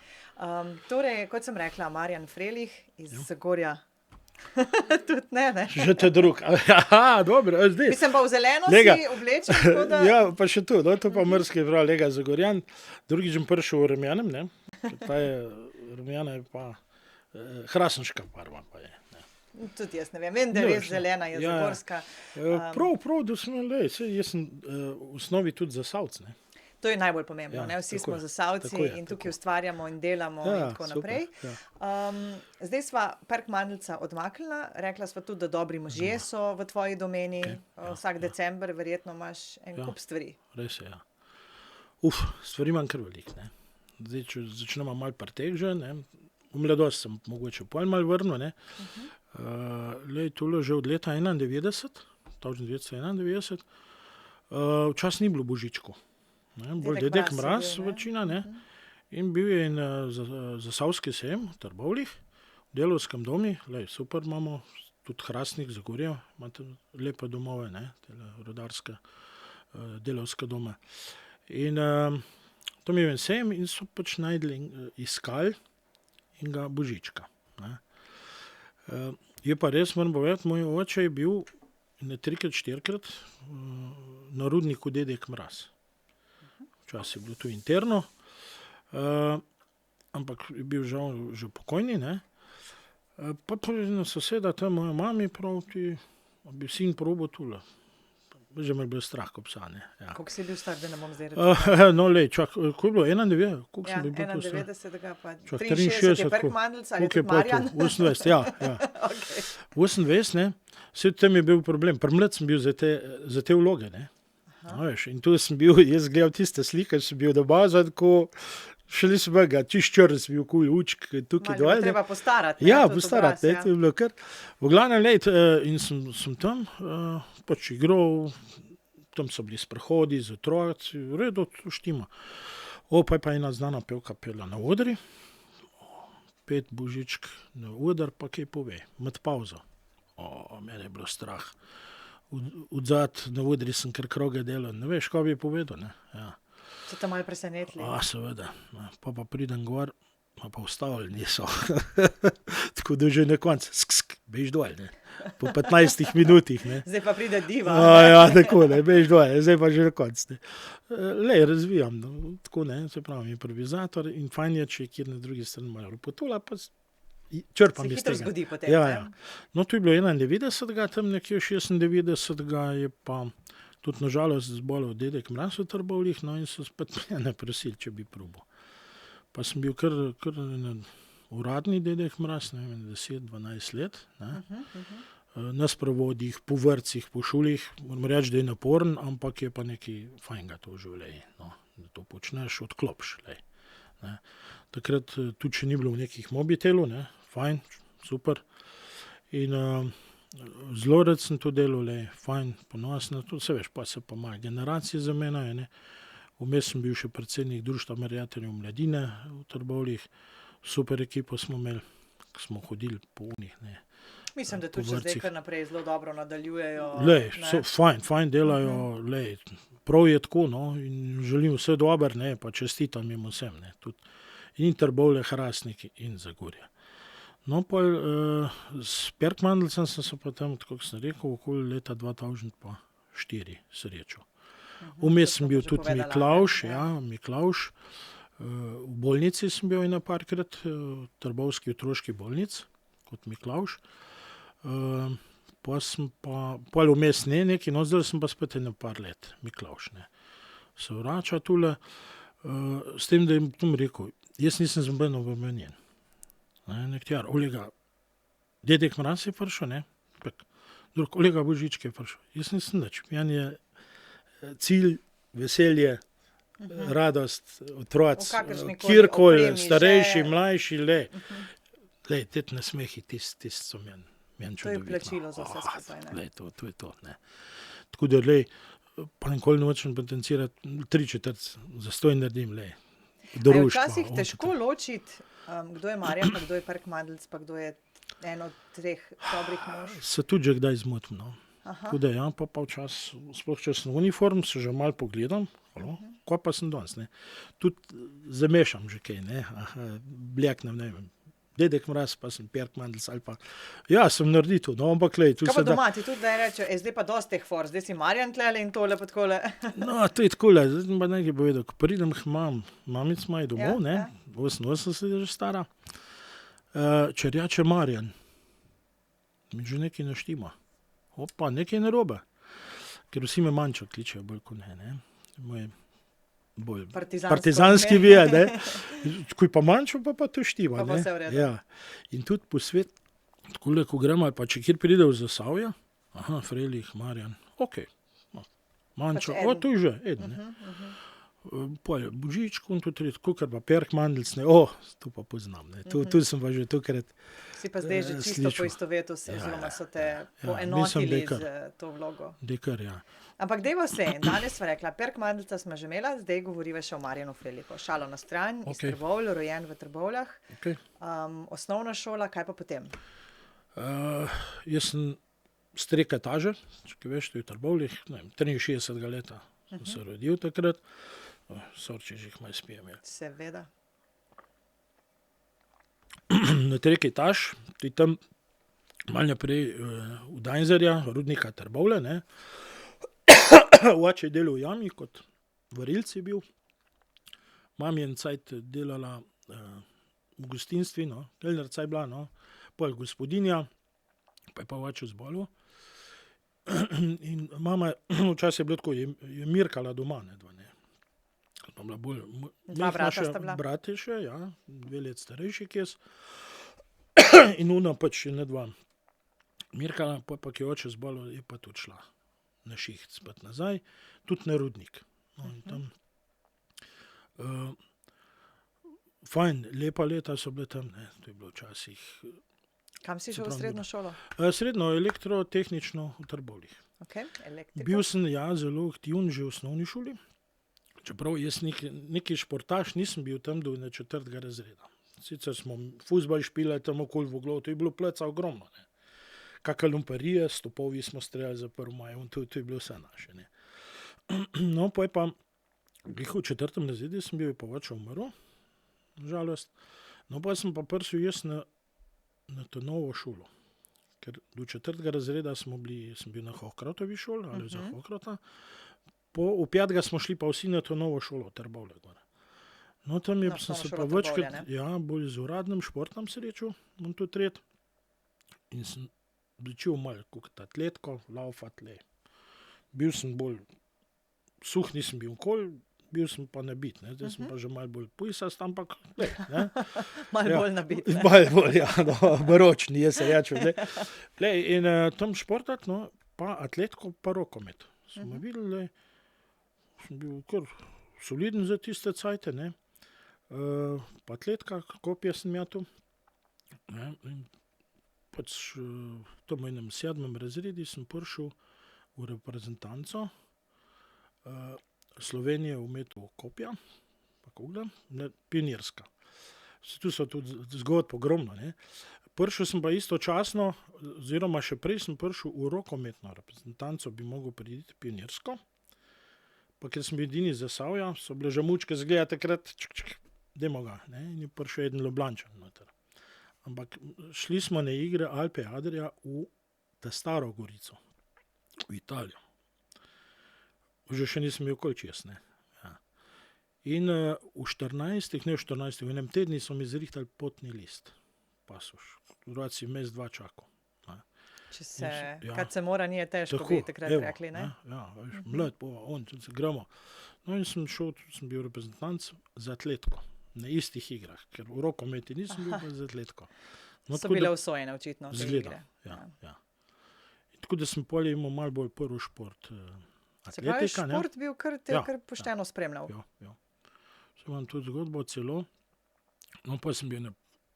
Torej, kot sem rekla, Marjan Frelih iz Zagorja. Tudi ne. Že te drug. Aha, dobro, zdaj. Mislim pa v zeleno Lega. si oblečen, tako da... Ja, pa še to, no, to pa mrski prav, lega Zagorjan. Drugič sem prišel v Rumjanem, ne. Ta je, Rumjana je pa hrastniška barva pa je. Tudi jaz ne vem, da je res zelena, je zagorska. Prav, da sem, jaz sem v osnovi tudi Zasavc, ne. To je najbolj pomembno, Ja, ne? Vsi tako smo je, Zasavci tako je, in tukaj tako. ustvarjamo in delamo in tako super, naprej. ja. Zdaj sva Perk Mandeljca odmaknila, rekla sva tudi, da dobri možje so v tvoji domeni. Vsak december verjetno imaš en kup stvari. Res je, ja. Stvari imam kar veliko, ne. Zdaj, če začnemo malo pri teh že, ne. V mladost sem mogoče pol malo vrnil, ne. Tole že od leta 91, 1991, včasih ni bilo božičkov. Ne, bolj Dedek Mraz večina, ne. In bil je en zasavski sejem v Trbovljah, v delavskem domu, super imamo, tudi Hrastnik, Zagorje, imate lepe domove, ne, tele rodarske, delavske dome. In to mi je en sejem in so pač najdli, iskali in ga božička, ne. Je pa res, moram povedati, moj oče je bil 3-4 na rudniku Dedek Mraz. Včasih je bilo to interno, ampak je bil žal že pokojni, ne. Pa ena soseda, ta moja mami, pravi, bi sin probal tule. Že me je bil strah kot psa, ne. Ja. Koliko si bil star, da ne bom zdaj rekel? No, čak, koliko je bilo? 91? Koliko Ja, sem bil star? 91. pa Čak, 63 je Perk koliko? Mandeljca, ali je Koliko je tudi pa Marjan? to? 28, ja. Okej. 28, ne. Vse tem je bil problem. Premlad sem bil za te vloge, ne. Veš, in tu sem bil, jaz gledal tiste slike, sem bil doma, tako šele sem ga, črn sem bil kul učk, tukaj dol. Malo je treba postarati. ne, Ja, tudi postarati, obraz, to je bilo kar. V glavnem, in sem tam pač igral, tam so bili sprehodi z otroci, v redu, to štima. Pa je pa ena znana pevka pela na odri, 5 božičk na oder, pa kaj pove, med pavzo. Mene je bilo strah. Odzad na odri sem kar kroge delal, ne veš, kaj bi povedal, ne. Ja. So te malo presenetili. Seveda. Pa pridem gor, pa ustavili niso. Tako da že na koncu, bež dol, ne. Po 15 minutih, ne. Zdaj pa pride diva. Ja, tako, ne, bež dol, zdaj pa že na koncu, ne. Razvijam, no, tako, ne, se pravi, improvizator in fajn je, če je kjer na drugi strani malo potula, pa črpam Se iz hitro tega. zgodi potem, Ja, ne? ja. No, to je bilo 91, tam nekje 96 je pa tudi nažalost zbolel Dedek Mraz v Trbovljah, no in so spet mene prosili, če bi probal. Pa sem bil kar uradni Dedek Mraz, ne vem, 10-12 let, ne. Na sprovodih, po vrtcih, po šolih, moram reči, da je naporen, ampak je pa nekaj fajnega to v življenju, no. Da to počneš, odklopiš, ne. Takrat tudi še ni bilo v nekih mobitelov, ne, fajn, super. In zelo rad sem to delal, fajn, ponosno, to se veš, pa se pa malo generacije zamenjajo, ne. Vmes sem bil še predsednik Društva prijateljev mladine v Trbovljah, super ekipo smo imeli, smo hodili po unih, ne. Mislim, da po tudi še zdaj vrtcih. kar naprej zelo dobro nadaljujejo. So fajn delajo, prav je tako, no, in želim vse dobro, ne, pa čestitam jim vsem, ne, tudi in Trbovlje, Hrastnik in Zagorje. No, pa s Perk Mandeljcem sem se pa tam, tako sem rekel, okoli leta 2004 srečal. Vmes sem bil že tudi povedala, Miklavž, ne? ja, Miklavž. V bolnici sem bil ena parkrat, v Trbovski otroški bolnici, kot Miklavž. Pa sem pa, pol vmes ne nekaj, no zdaj sem pa spet eno par let Miklavž, ne. Se vrača tule, s tem, da jim tam rekel, jaz nisem zben obremenjen. Nekatjar, olega, Dedek Mraz je prišel, ne, drug, olega Božička je prišel. Jaz nisem nič, meni je cilj, veselje, radost, otroci, V kakršnikoli kjerkoli, opremi že. starejši, mlajši, te nasmehi, tisti so meni To je čudovito. plačilo za vse skupaj, ne? To je to, ne. Tako da, pa nikoli nočem potencirati, 3/4 zastonj naredim, A je Doruško. včasih težko ločiti, kdo je Marjan, pa kdo je Perk Mandeljc, pa kdo je en od treh dobrih mož? Se tudi že kdaj zmotim, no. Tako da ja, pa včasih, sploh če sem v uniform, se že malo pogledam, kaj pa sem danes, ne. Tudi zamešam že kaj, ne, bleknem, ne vem, Dedek Mraz, pa sem Perk Mandlc ali pa, ja, sem naredil to, no, ampak glej, tu Kaj se pa da, doma ti tudi da reče, zdaj pa dosti teh for, zdaj si Marjan tlele in tole pa takole. no, to je takole, zdaj sem pa nekaj povedal, ko pridem k mamic maj domov, Ja, ne, ja. 88 je že stara, če reče Marjan, mi že nekaj ne štima. Opa, nekaj je narobe. Ker vsi me Mančo kličejo bolj kot ne. Moj bolj partizanski bi je, ne. Ko je pa Mančo, pa to štima, Pa ne. vse v redu. Ja. In tudi po svet, takole, ko gremo, ali pa če kjer pride v Zasavje, Frelih, Marjan, okej. Mančo, Pač eden. to je že, eden, ne. Pol je Božičko in tudi tako, ker pa Perk Mandlc, ne, to pa poznam, ne. Tu sem pa že tokrat, Si pa zdaj že čisto slišal. poistovetil se, oziroma so te mislim, poenotili da je kar. z to vlogo. dekar, ja. Ampak dejva se, danes sva rekla, Perk Mandlca smo že imela, zdaj govoriva še o Marjanu Freliku. Šalo na stran, iz Okej. Trbovlj, rojen v Trbovljah. Okej. Osnovna šola, kaj pa potem? Jaz sem s 3 etaže, če veš, to je v Trbovljah, ne vem, 63 leta sem se rodil takrat. Sorry, če jih malo spijem. Ja. Seveda. Na 3 etaž, to je tam malo naprej v Dajnzerja, rudnika Trbovlje, ne. Oče je delal v jami, kot varilec je bil. Mama je en cajt delala v gostinstvi, no, kelnerica je bila, no, pol gospodinja, pa je pa oče zbolel. In mama, včasih je bilo tako, je mirkala doma, ne, dva, ne. Pa bila bolj Dva brata sta bila. Brat je še, ja, 2 let starejši kot jaz. In ona pač je ne dva mirkala, pa je oče zbolel, je pa tudi šla na šiht spet nazaj, tudi na rudnik. No, in tam fajn, lepa leta so bile tam, ne, to je bilo včasih. Kam si šel v pravi, srednjo šolo? Srednjo elektrotehnično v Trbovljah. Okay. Elektriko. Bil sem, ja, zelo aktiven že v osnovni šoli, čeprav jaz neki športaš nisem bil tam do 4. razreda. Sicer smo fuzbal špilali tam okoli v Voglovu, to je bilo pleca ogromno, ne. Kaka lumparija, s topovi smo streljali za 1. maj, in to je bilo vse naše, ne. No, pa je pa, glih v 4. razredu sem bil, je pa oče umrl, žalost. No, pa sem pa prišel jaz na to novo šolo. Ker do 4. razreda sem bil na Hohkratovi šoli, ali za Hohkrata. V 5. smo šli pa vsi na to novo šolo, Trbovlje gor. No, tam Na sem se osnovno pa šolo večkrat, Trbovlje, ja, bolj z uradnim športom srečal, in tudi tret. In sem začel malo kot atletko, laufat, le. Bil sem bolj suh, nisem bil nikoli, bil sem pa nabit, ne. Zdaj sem pa že malo bolj pujsast, ampak, ne. Malo Ja. bolj nabit. Ne? Malo bolj, ja, no, baročni, jaz se rečem, ne. Glej, in tam športat, no, pa atletko, pa rokomet. Smo videli, sem bil kar soliden za tiste cajte, ne. Pa atletka, kopje sem imel, ne, in pač tam v enem 7. razredu sem prišel v reprezentanco Slovenije v metu kopja, pa kugla, ne, pionirska. Tu so tudi zgodb ogromno, ne. Prišel sem pa istočasno, oziroma še prej sem prišel v rokometno reprezentanco, bi mogel priti pionirsko. Pa ker sem bil edini iz Zasavja, so bile že mučke zgleda takrat, dajmo ga, ne, in je prišel eden Ljubljančan noter. Ampak šli smo na igre Alpe Adria v ta Staro Gorico, v Italijo. Že še nisem bil kol čez, ne. Ja. In v enem tedni so mi zrihtali potni list, pasoš. Drugače si mes 2 čakal. Če se, Ja. kad se mora, ni je težko, bi takrat evo, rekli, ne? Ja, veš, mlad, tudi se gremo. No in sem bil reprezentant za atletko, na istih igrah, ker v rokometi nisem bil, pa za atletko. No, So tako bile da usvojene očitno te zgleda, igre. ja. In tako da sem pol imel malo bolj prvi šport Se pravi, atletika, ne. šport bil kar, te Ja, kar pošteno spremljal. Ja. Sem imam tudi zgodbo celo. No, pa sem bil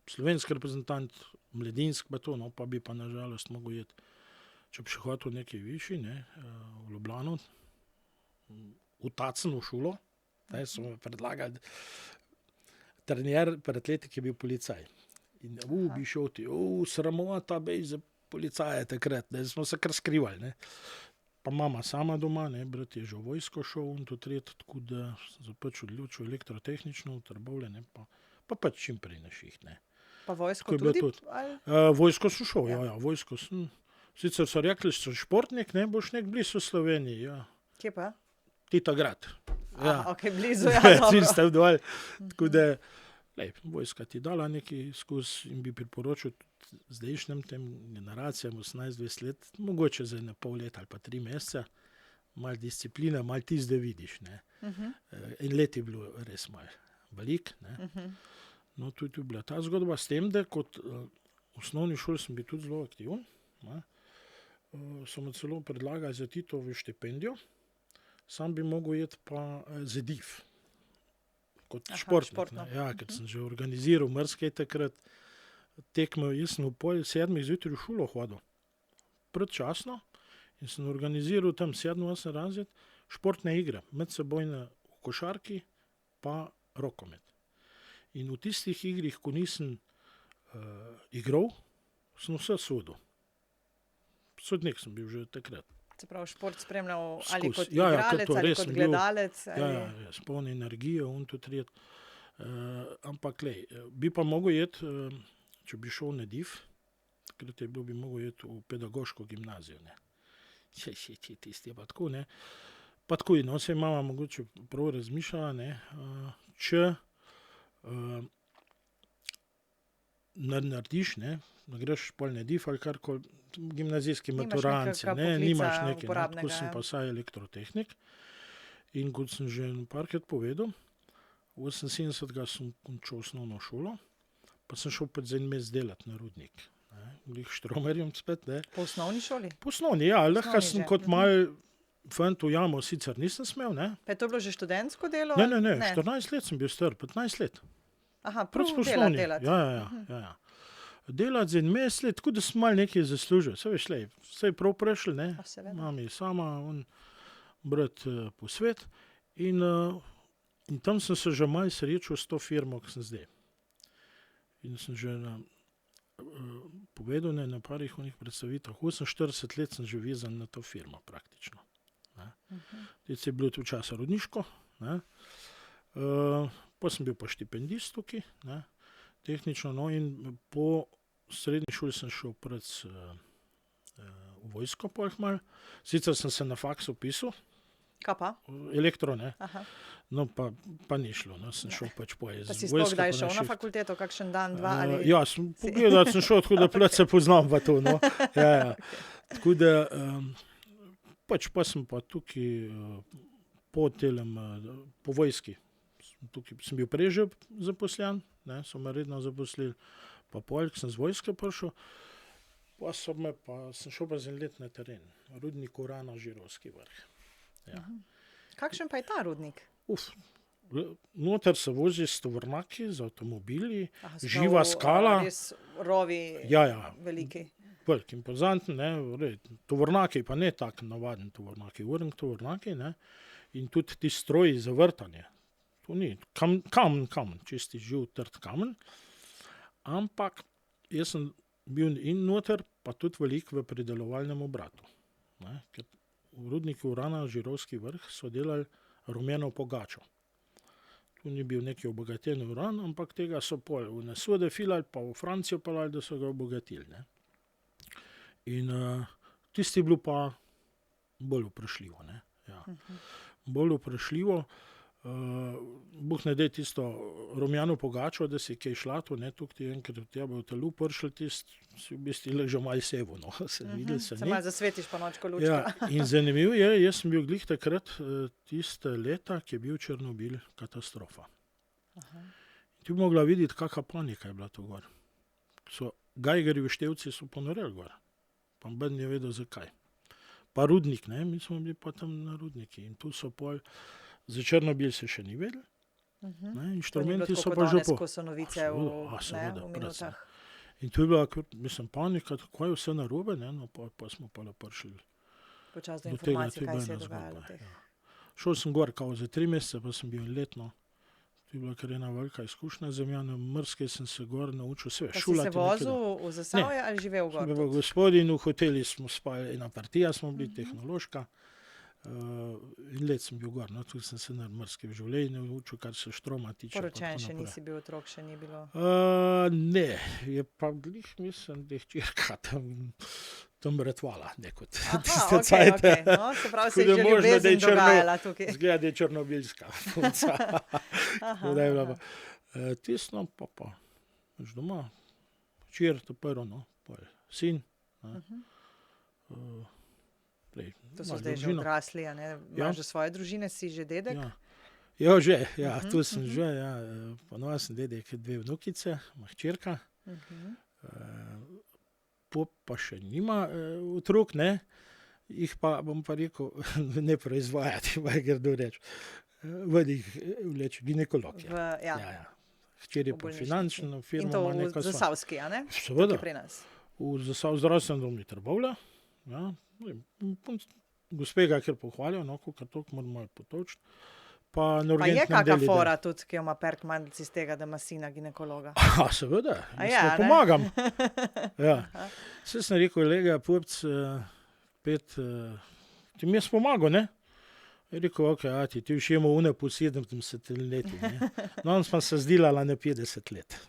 slovenski reprezentant, mladinsk pa to, no, pa bi pa nažalost mogel jeti, če bi še hotel nekaj višji, ne, v Ljubljano, v Tacen, v šolo, ne, so me predlagali, trener pri atletiki je bil policaj. In bi šel ti, sramota, bej, policaje takrat, ne, smo se kar skrivali, ne. Pa mama sama doma, ne, brat je že v vojsko šel in to tret, tako da sem se pač odločil elektrotehnično v Trbovlje, ne, pa pač čim prej na šiht, ne. Pa vojsko Tako je bilo tudi? tudi. Ali? Vojsko sem šel, ja, vojsko sem. Sicer so rekli, so športnik, ne, boš nek blizu Sloveniji, ja. Kje pa? Titagrad. Ja. Ok, blizu, ja, dobro. Cilj dol. Tako da, lej, vojska ti dala nekaj skozi in bi priporočil tudi zdajšnjem tem generacijam 18-20 let, mogoče za ene pol leta ali pa 3 meseca, malo disciplina, malo tisto, da vidiš, ne. En let je bilo res malo velik, ne. No, tudi je bila ta zgodba s tem, da kot v osnovni šoli sem bil tudi zelo aktiven, ne. So me celo predlagali za Titovo štipendijo, sam bi mogel iti pa za DIF, kot športnik. športno. Ne. Ja, ker sem že organiziral marsikaj takrat, tekme, jaz sem v 6:30 zjutraj v šolo hodil, predčasno, in sem organiziral tam 7-8 razred športne igre, medsebojne v košarki pa rokomet. In v tistih igrih, ko nisem igral, sem vse sodil. Sodnik sem bil že takrat. Se pravi, šport spremljal ali Skozi. kot Ja, igralec, to ali res kot sem bil. gledalec. Ja, s polno energijo in to tret. Ampak, lej, bi pa mogel iti, če bi šel na DIF, takrat je bilo, bi mogel iti v pedagoško gimnazijo, ne. Tisti je pa tako, ne. Pa tako, no, saj mama mogoče prav razmišljala, ne, če narediš, ne, da greš pol na DIF ali karkoli, gimnazijski maturanci, ne, nimaš nekaj, tako sem pa vsaj elektrotehnik. In kot sem že parkrat povedal, 78. sem končal osnovno šolo, pa sem šel pač za en mesec delati na rudnik. Glih štromerjem spet, ne. Po osnovni šoli? Po osnovni, ja, lahko sem že. kot mal fant v jamo sicer nisem smel, ne. Pa je to bilo že študentsko delo? Ne, 14 let sem bil star, 15 let. Aha, Prav prav delati. Ja. Delati za en mesec let, tako da sem malo nekaj zaslužil. Saj veš, lej, vse je prav prešel, ne. Seveda. Mami sama, on brat po svet. In tam sem se že malo srečal s to firmo, ki sem zdaj. In sem že povedal, ne, na parih onih predstavitvah, 48 let sem že vezan na to firmo praktično. Zdaj je bilo tudi časa rodniško, ne. Pa sem bil pa štipendist tukaj, ne, tehnično, no, in po srednji šoli sem šel pred v vojsko pol malo. Sicer sem se na faks vpisal, Kaj pa? elektro, ne, Aha. no, pa ni šlo, no, sem šel pač po Pa si sploh kdaj šel na fakulteto, kakšen dan, dva ali... Ja, sem pogledal, sem šel, tako da plec se poznam pa to, no. Ja. Tako da, pač pa sem pa tukaj po vojski. Tukaj sem bil prej že zaposlen, ne, so me redno zaposlili, pa pol, ko sem z vojske prišel, pa sem šel pa za en let na teren, rudnik urana Žirovski vrh. Ja. Kakšen pa je ta rudnik? Noter se vozi s tovornjaki, z avtomobili, Aha, se živa pravi, skala. Res rovi Ja. veliki. Velik, impozanten, ne, tovornjaki pa ne tak navaden tovornjaki, urnik tovornjaki, ne, in tudi ti stroji za vrtanje. To ni kamen, čisti živ trd kamen, ampak jaz sem bil in noter, pa tudi velik v predelovalnem obratu, ne, ker v rudniku urana Žirovski vrh so delali rumeno pogačo. Tu ni bil neki obogaten uran, ampak tega so pol v Nesode filali, pa v Francijo pelali, da so ga obogatili, ne. In tisti je bilo pa bolj vprašljivo, ne, ja. Bolj vprašljivo, Bog ne daj tisto rumjano pogačo, da si kaj šlato, ne, tukaj ti enkrat v tebe v telu pršel tist, si v bistvu že malo sevo, no, se videli se Se ni. malo zasvetiš pa nočko lučka. Ja, in zanimivo je, jaz sem bil glih takrat tiste leta, ki je bil Černobil katastrofa. In ti bi mogla videti, kakva panika je bila to gor. Geigerjevi števci so ponoreli gor, pa ben je vedel zakaj. Pa rudnik, ne, mi smo bili pa tam na rudniki in tu so pol, za Černobil se še ni vedel, ne, inštrumenti so pa že ko so novice v minutah. In tu je bila, mislim, panika, kako je vse narobe, ne, no, pa smo pa prišli. Počas do Do tega, informacij, to je kaj bila se je ena dogajalo. zgodba, ja. Šel sem gor kao za 3 mesece, pa sem bil letno. je bila kar ena velika izkušnja za me. Na Mrske sem se gor naučil vse. Pa si se vozil v Zasavje ali živel gor? V Gospodinu, v hoteli smo spali, ena partija smo bili, tehnološka. In let sem bil gor, no, tu sem se na Mrske v življenju učil, kar se štroma tiče. Poročen še nisi bil, otrok še ni bilo. Ne, je pa glih, mislim, da je hčerka tam ratvala nekot. Okay. No, se pravi, se je že ljubezen dogajala tukaj. Zgleda, da je črnobilska punca. Tisno pa več doma, hčer, to prvo, no, sin. To so zdaj že odrasli, a ne? Imaš že svoje družine, si že dedek? Že, tu sem že, ponovno sem dedek, 2 vnukice, ima hčerka, pop pa še nima otrok, ne, jih pa, bom pa rekel, ne proizvajati, pa je grdo reči, vodih vleče ginekolog. Hčer je pa finančno firmo. In to v Zasavski, a ne? Seveda, pri nas. v zdravstvenem domu Trbovlja, gospega, ker pohvalijo, no, kakor toliko moramo malo potočiti. Pa je kakšna fora tudi, ki jo ima Perk Mandl iz tega, da ima sina ginekologa? Seveda, pomagam. Saj sem rekel, Lega Pupc, ti mi jaz pomagal, ne? Je rekel, ti už imel une po 70 leti, ne? No, on smo se zdilala na 50 let.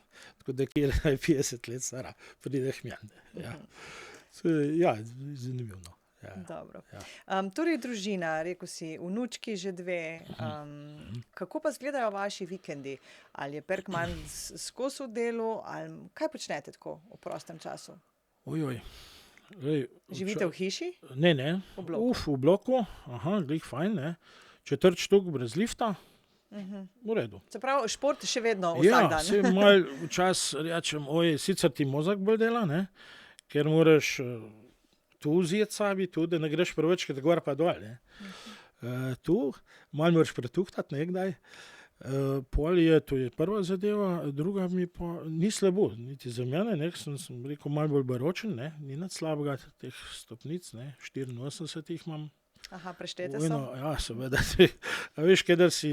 Tako da kjer je 50 let stara, pride hmjan. Zanimivo. Dobro. Torej družina, rekel si, vnučki že 2. Kako pa izgledajo vaši vikendi? Ali je Perk Mandl skozi v delu, ali kaj počnete tako v prostem času? Živite v hiši? Ne. V bloku. Glih fajn, ne. 4 štuk brez lifta. V redu. Se pravi, šport še vedno vsak dan. Se malo včas rečem, sicer ti mozak bolj dela, ne, ker moraš tu vzeti sabi, tu, da ne greš preveč, ker gor pa dol, ne. Tu, malo moraš pretuhtati nekdaj. Pol je, to je prva zadeva, druga mi pa ni slabo, niti za mene, ne, sem rekel, malo bolj baročen, ne, ni nad slabega teh stopnic, ne, 84 jih imam. Preštete so? Seveda. Veš, kadar si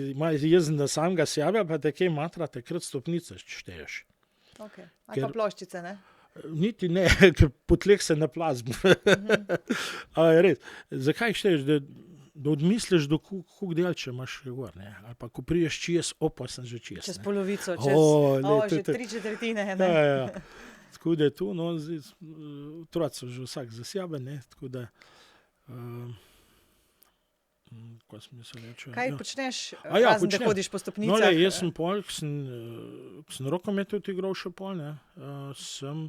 jezen na samega sebe, pa te kaj matra, takrat stopnice šteješ. Ali pa ploščice, ne? Niti ne, ker po tleh se ne plazim. Res, zakaj šteješ, da odmisliš, koliko delče imaš gor, ne? Ali pa ko priješ čez, sem že čez. Čez polovico, že 3/4, ne? Tako da je tu, no, otroci so že vsak za sebe, ne, tako da kaj sem se reče? Kaj počneš, razen da hodiš po stopnicah? No, jaz sem pol, ko sem rokomet tudi igral še pol, ne, sem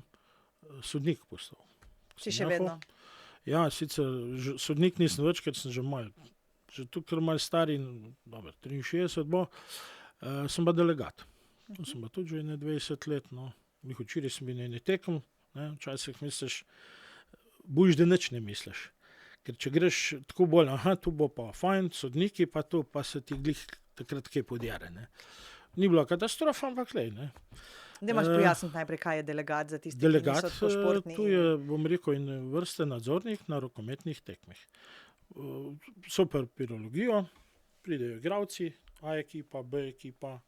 sodnik postal. Si še vedno? Ja, sicer sodnik nisem več, ker sem že malo, že tukaj malo stari, 63 bo, sem pa delegat. Sem pa tudi že 20 let, no, včeraj sem bil ne tekem, ne, včasih misliš, bojiš, da nič ne misliš. Ker če greš tako bolj, tu bo pa fajn, sodniki pa tu, pa se ti glih takrat kaj podjare, ne. Ni bila katastrofa, ampak lej, ne. Da imaš pojasniti najprej, kaj je delegat za tisti, ki niso tako športni. Tu je, bom rekel, in vrste nadzornik na rokometnih tekmih. Super pirologijo, pridejo igralci, A ekipa, B ekipa,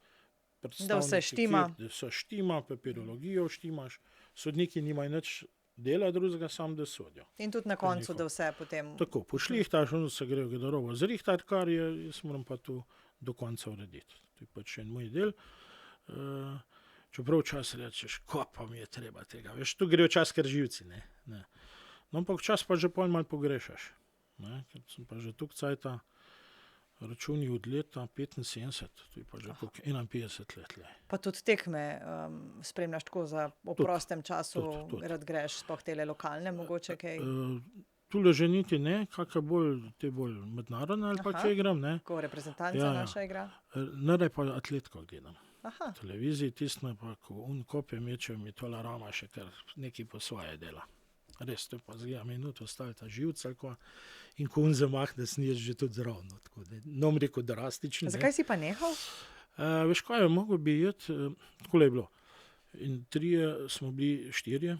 predstavniki, da vse štima. Da vse štima, pa pirologijo štimaš, sodniki nimajo nič dela drugega, sam da sodijo. In tudi na koncu, da vse potem... Tako, pošlihtaš, se grejo Gadarovo zrihtati, kar je, jaz moram pa tu do konca urediti. To je pač en moj del. Čeprav čas rečeš, ko pa mi je treba tega. Veš, tu grejo čas, ker živci, ne. No, ampak čas pa že pol malo pogrešaš. Ne, ker sem pa že tuk cajta računi od leta 75, to je pa že 51 let. Pa tudi tekme spremljaš tako za v prostem času, rad greš, sploh tele lokalne, mogoče kaj? Tule že niti ne, kakaj bolj mednarodne ali pa kaj igram, ne. Ko reprezentanca naša igra? Nadaj pa atletko gledam. Televiziji tisne pa, ko kopje mečejo, mi tola Rama še kar nekaj po svoje dela. Res, to je pa zgleda minuto, ostali ta živca, in ko zamahne sniješ že tudi zravno, tako da, nom rekel drastično. Zakaj si pa nehal? Veš kaj, mogel bi jeti, takole je bilo. In 3 smo bili 4,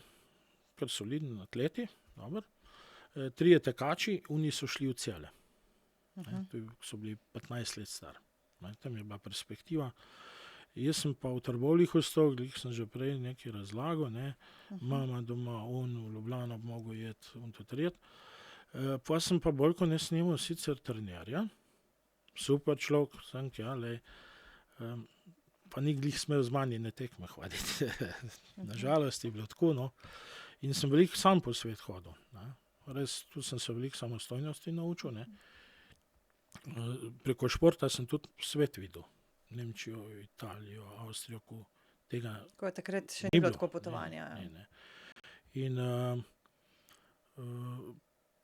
kar solidni atleti, dobro. 3 tekači, oni so šli v cele. So bili 15 let star. Tam je bila perspektiva. Jaz sem pa v Trbovljah ostal, glih sem že prej nekaj razlagal, ne. Mama doma, on v Ljubljano bi mogel iti, on to tret. Pa sem pa bolj, ko ne snimal sicer trenerja, super človek, sem ja, lej, pa ni glih smel z manj na tekme hoditi. Nažalost je bilo tako, no. In sem veliko sam po svet hodil, ne. Res, tu sem se veliko samostojnosti naučil, ne. Preko športa sem tudi svet videl. Nemčijo, Italijo, Avstrijo, ko tega Ko je takrat še ni bilo tako potovanja. ne. In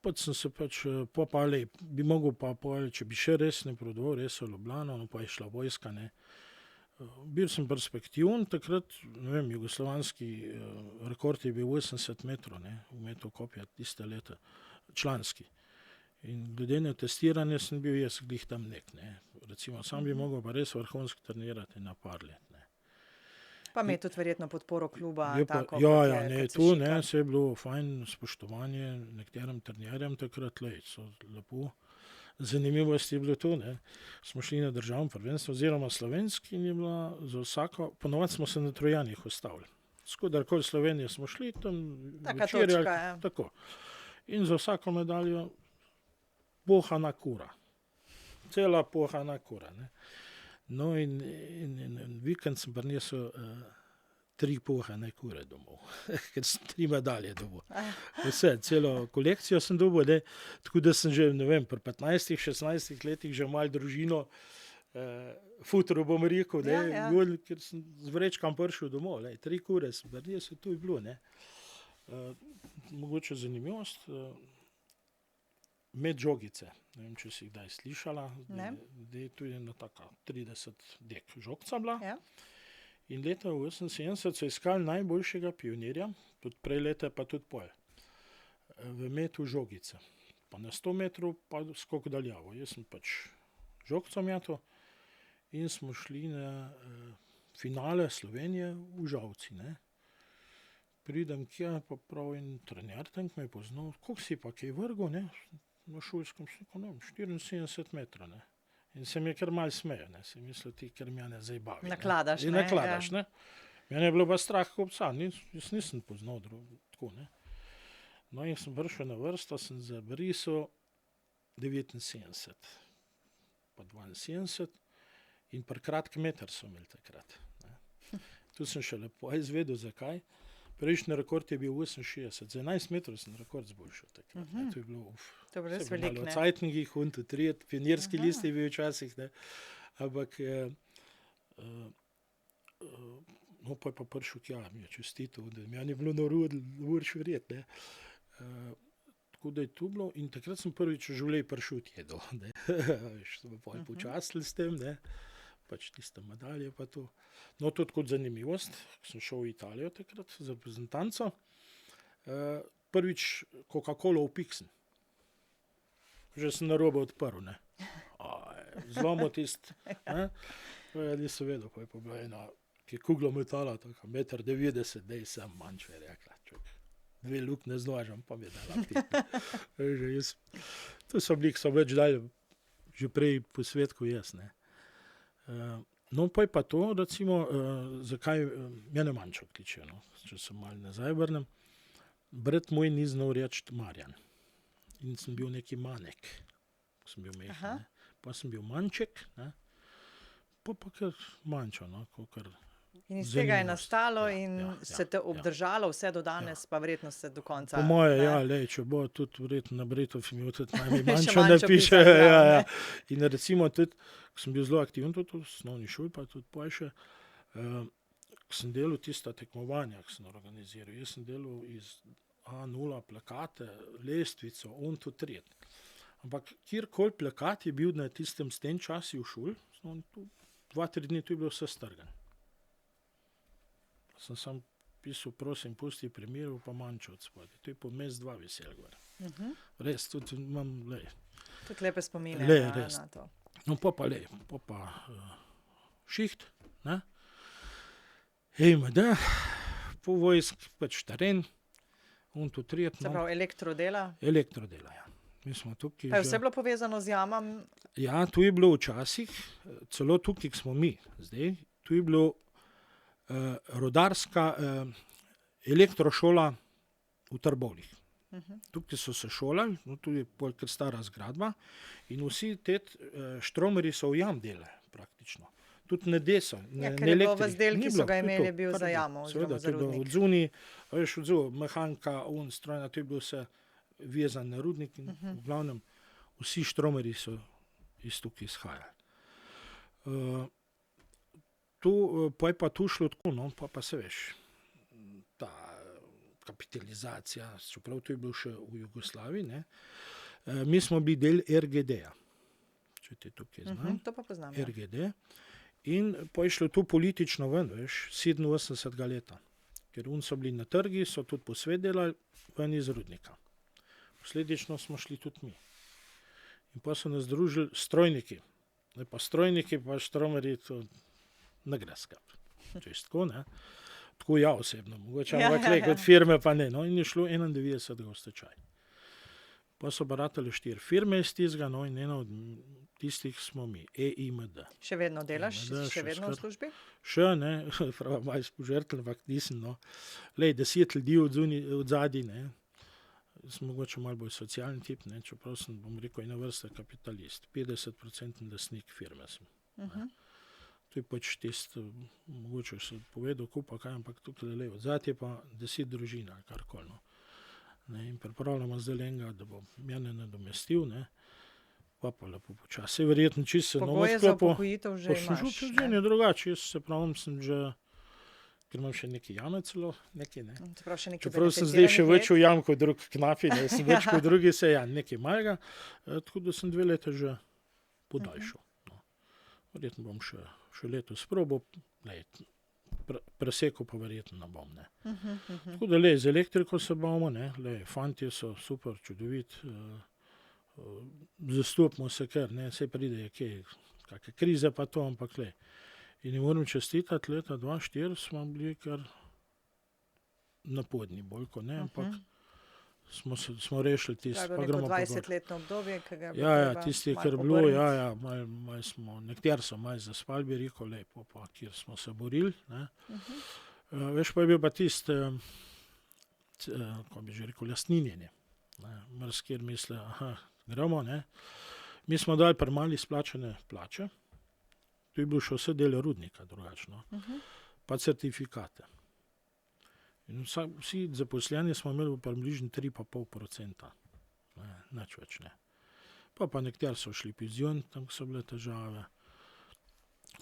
pač sem se bi mogel pa pol, če bi še res ne prodoval, res v Ljubljano, no pa je šla vojska, ne. Bil sem perspektiven, takrat, ne vem, jugoslovanski rekord je bil 80 metrov, ne, v metu kopja tiste leta, članski. In glede na testiranje sem bil jaz glih tam ne. Recimo, sam bi mogel pa res vrhunsko trenirati na par let, ne. Pa imeti tudi verjetno podporo kluba. Pa, ne, se je bilo fajn spoštovanje nekaterim trenerjem takrat, so lepo. Zanimivost je bilo to, ne. Smo šli na državno prvenstvo oziroma slovenski in je bila za vsako, ponovadi smo se na Trojanih ustavili. Skodarkoli Slovenijo smo šli, tam Taka točka, ja. Tako. In za vsako medaljo pohana kura. Cela pohana kura, ne. No in vikend sem prinesel 3 pohane kure domov, ker sem 3 medalje dobil. Vse, celo kolekcijo sem dobil, ne. Tako da sem že, ne vem, pri 15-16 letih že malo družino futro, bom rekel, ne, gol, ker sem z vrečkam prišel domov, 3 kure sem prinesel, to je bilo, ne. Mogoče zanimivost, med žogice, ne vem, če si kdaj slišala, zdaj tu je ena taka 30 dek žogca bila. Ja. In leta 1978 so iskali najboljšega pionirja, tudi prej leta pa tudi pol, v metu žogice. Pa na 100 metrov pa skok daljavo. Jaz sem pač žogco metal in smo šli na finale Slovenije v Žalci, ne. Pridem kje, pa prav en trener tam me je poznal, koliko si pa kaj vrgel, ne. Na šolskem sliku, ne vem, 74 metrov, ne. In se mi je kar malo smejal, ne. Si mislil ti, ker mene zdaj bavi. Nakladaš, ne. Nakladaš, ne. Mene je bilo pa strah kot psa, jaz nisem poznal tako, ne. No in sem prišel na vrsto, sem zabrisal 79, pa 72 in pri kratki meter so imeli takrat, ne. Tu sem še lepo izvedel, zakaj. Prejšnji rekord je bil 68, za 11 metrov sem rekord zboljšal takrat. To je bilo, To je bilo res veliko, malo ne. cajtnikih, pionirski list je bil včasih, ne. Ampak, no, pa je pa prišel tja, mi je čestital, da meni je bilo narobe, ne moreš verjeti, ne. Tako da je to bilo in takrat sem prvič v življenju pršut jedel, ne. Veš, so me pol počastili s tem, ne. Pač tiste medalje pa to. No, tudi kot zanimivost, ko sem šel v Italijo takrat z reprezentanco, prvič Coca-Colo vpiksem. Že sem narobe odprl, ne. Zlomil tisti, ne. Nisem vedel, pa je pa bila ena, ki je kuglo metala, taka 1,90 m, daj sem manjče, je rekla, čak, 2 luknje z nožem, pa mi je dala piti. To so bili, ki so več dali že prej po svetku jaz, ne. No, pa je pa to, recimo, zakaj mene Mančo kličejo, no, če se malo nazaj vrnem. Brat moj ni znal reči Marjan. In sem bil neki Manek, ko sem bil majhen, ne. Pa sem bil Manček, ne. Pa kar Mančo, no, kakor In iz tega je nastalo in se te ja. obdržalo vse do danes, pa verjetno se do konca. Po moje, ne. ja, lej, če bo tudi verjetno na Bretov mi tudi naj mi Še Mančo Mančo napiše, pisati, ja. ne. In recimo tudi, ko sem bil zelo aktiven tudi v osnovni šoli, pa tudi pol še, ko sem delal tista tekmovanja, ko sem organiziral, jaz sem delal iz A0 plakate, lestvico, on to tret. Ampak kjerkoli plakat je bil na tistem s tem časi v šoli, 2-3 dni to je bilo vse strgan. Sem sam pisal, prosim, pusti primerov, pa Mančo od spodaj. To je po mes 2 vesel gor. Res, tudi imam, lej. Tudi lepe spomine res. na to. No, pa šiht, ne. Da, po vojsk, pač teren, on to tret, Se pravi, elektrodela. elektrodela, ja. Mi smo tukaj Pa je vse bilo povezano z jamam? Ja, tu je bilo včasih, celo tukaj, ko smo mi zdaj, tu je bilo rodarska elektrošola v Trbovljah. Tukaj so se šolali, no, tudi polkrat stara zgradba in vsi te štromerji so v jam delali praktično. Tudi ne deso, ne ker je bilo v elektrik. zdel, Ni ki bilo, so ga to je imeli, to, bil kar za je bilo. jamo Seveda, oziroma to za je bilo rudnik. odzunaj, veš, odzunaj, mehanka, strojna, to je bilo vse vezan na rudnik in v glavnem vsi štromerji so iz tukaj izhajali. Pa je pa tu šlo tako, no, pa se veš, ta kapitalizacija, čeprav to je bilo še v Jugoslaviji, ne, mi smo bili del RGD-ja, če te tukaj znam, To pa poznam. Ja. RGD, in pa je šlo to politično ven, veš, 87 leta, ker so bili na trgi, so tudi posvet delali ven iz rudnika. Posledično smo šli tudi mi. In pa so nas združili strojniki. Ne, pa strojniki, pa štromerji, to ne gre skupaj. Če je tako, ne. Tako ja osebno, mogoče, ampak kot firme pa ne. No, in je šlo 91 v stečaj. Pa so baratali 4 firme iz tistega, no, in ena od tistih smo mi, EIMD. Še vedno delaš, EIMD, še vedno v službi? Še ne, prav malo spožrtl, ampak nisem, no. Lej, 10 ljudi od zadaj, ne. Sem mogoče malo bolj socialni tip, ne, čeprav sem, bom rekel, ena vrsta kapitalist. 50% lastnik firme sem. To je pač tisto, mogoče se povedal, kupa kaj, ampak tukaj le, od zadaj je pa 10 družin ali karkoli, no. Ne, in pripravljamo zdaj enega, da bo mene nadomestil, ne, pa lepo počasi. Se verjetno čisto se novo Pogoje za sklopo. upokojitev že imaš. Življenje je drugače, jaz se pravim, sem že, ker imam še neki jame celo, neki, ne. Čeprav sem zdaj še več v jam kot drug knapi, ne, sem več kot drugi sejan, nekaj malega, tako da sem 2 leta že podaljšal. No. Verjetno bom še letos probal, presekal pa verjetno ne bom, ne. Tako da z elektriko se bomo, ne, fantje so super, čudovit, zastopimo se kar, ne, saj pride kaj, kake krize pa to, ampak in ne moram čestitati, leta 2004 smo bili kar napodni, bolj kot ne, ampak smo rešili tisto. To je bilo neko 20-letno obdobje, ki ga je bilo Ja, tisti, kar bilo, malo smo, nekateri so malo zaspali, bi rekel, lepo, pa kjer smo se borili, ne. Veš, pa je bil pa tisti, ko bi že rekel, lastninjenje. Marsikjer misle, gremo, ne. Mi smo dali premalo izplačane plače, to je bilo še vse delo rudnika drugačno, pa certifikate. In vsi zaposleni smo imeli približno 3,5%. Nič več ne. Pa nekateri so šli penzion, tam so bile težave.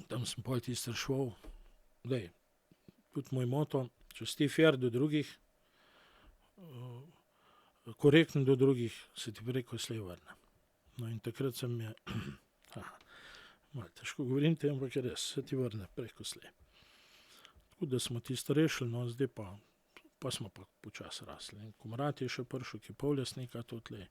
Tam sem pol tisto šel. Tudi moj moto, če si fair do drugih, korekten do drugih, se ti preko slej vrne. No in takrat sem je, malo težko govorim tem, ampak je res, se ti vrne preko slej. Tako da smo tisto rešili, no zdaj pa smo pa počasi rasli. Komrad je še prišel, ki je pollastnika tudi,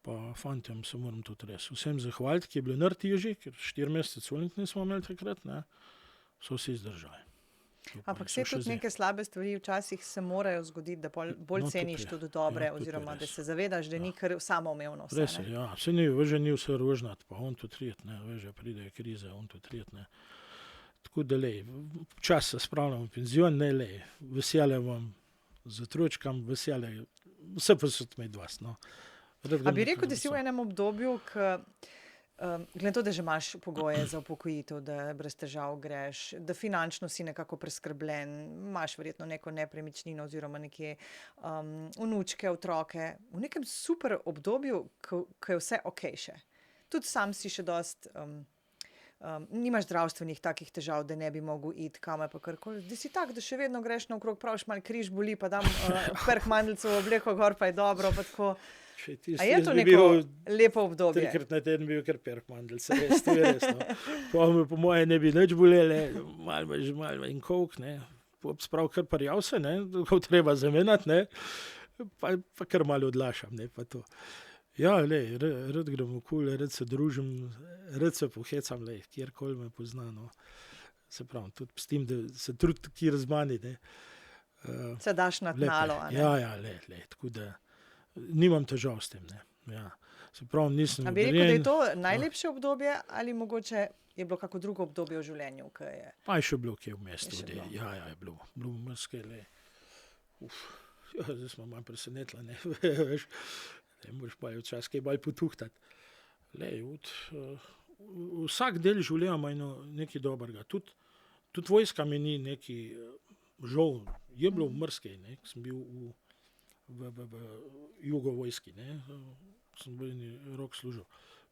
pa fantjem se moram tudi res vsem zahvaliti, ki je bilo najtežje, ker 4 mesece colik nismo imeli takrat, ne, so vsi zdržali. Ampak vse tudi neke slabe stvari včasih se morajo zgoditi, da bolj ceniš tudi dobre, oziroma da se zavedaš, da ni kar samoumevno vse. Res je, ja, vse ni vse rožnat, pa on tudi trijet, ne, veš, pride krize, on tudi trijet, ne. Tako da čas se spravljamo v penzion, ne, veselje vam z otročkam, veselje, vse posod med vas, no. A bi rekel, da si v enem obdobju, glede to, da že imaš pogoje za upokojitev, da brez težav greš, da finančno si nekako preskrbljen, imaš verjetno neko nepremičnino oziroma neke vnučke, otroke, v nekem super obdobju, ko je vse okej še. Tudi sam si še dost, nimaš zdravstvenih takih težav, da ne bi mogel iti kam pa karkoli. Da si tak, da še vedno greš naokrog, praviš malo križ boli, pa dam perk mandlcev obleko gor, pa je dobro, pa tako. A je to neko lepo obdobje? 3-krat na teden bil kar perk mandlce, res, to je res, no. Po moje ne bi nič bolele, malo in kolik, ne. Sprav kar parjav se, ne, ko treba zamenjati, ne, pa kar malo odlašam, ne, pa to. Ja, rad grem okoli, rad se družim, rad se pohecam, kjerkoli me pozna, no. Se pravim, tudi s tem, da se trud kjer z mani, ne. Se daš na tnalo, a ne? Ja, tako da nimam težav s tem, ne. Ja. Se pravi, nisem A bi rekel, da je udarjen. to najlepše obdobje ali mogoče je bilo kako drugo obdobje v življenju, ki je? Pa je še bilo kje vmes Je še tudi. bilo. Ja, je bilo. Bilo mrske, zdaj smo malo presenetili, ne, veš. Moraš pa včasih kaj bolj potuhtati. Vsak del življenja ima nekaj dobrega. Tudi vojska mi ni nekaj žal. Je bilo mrske, ne, ko sem bil v jugovojski, ne, sem bil rok služil.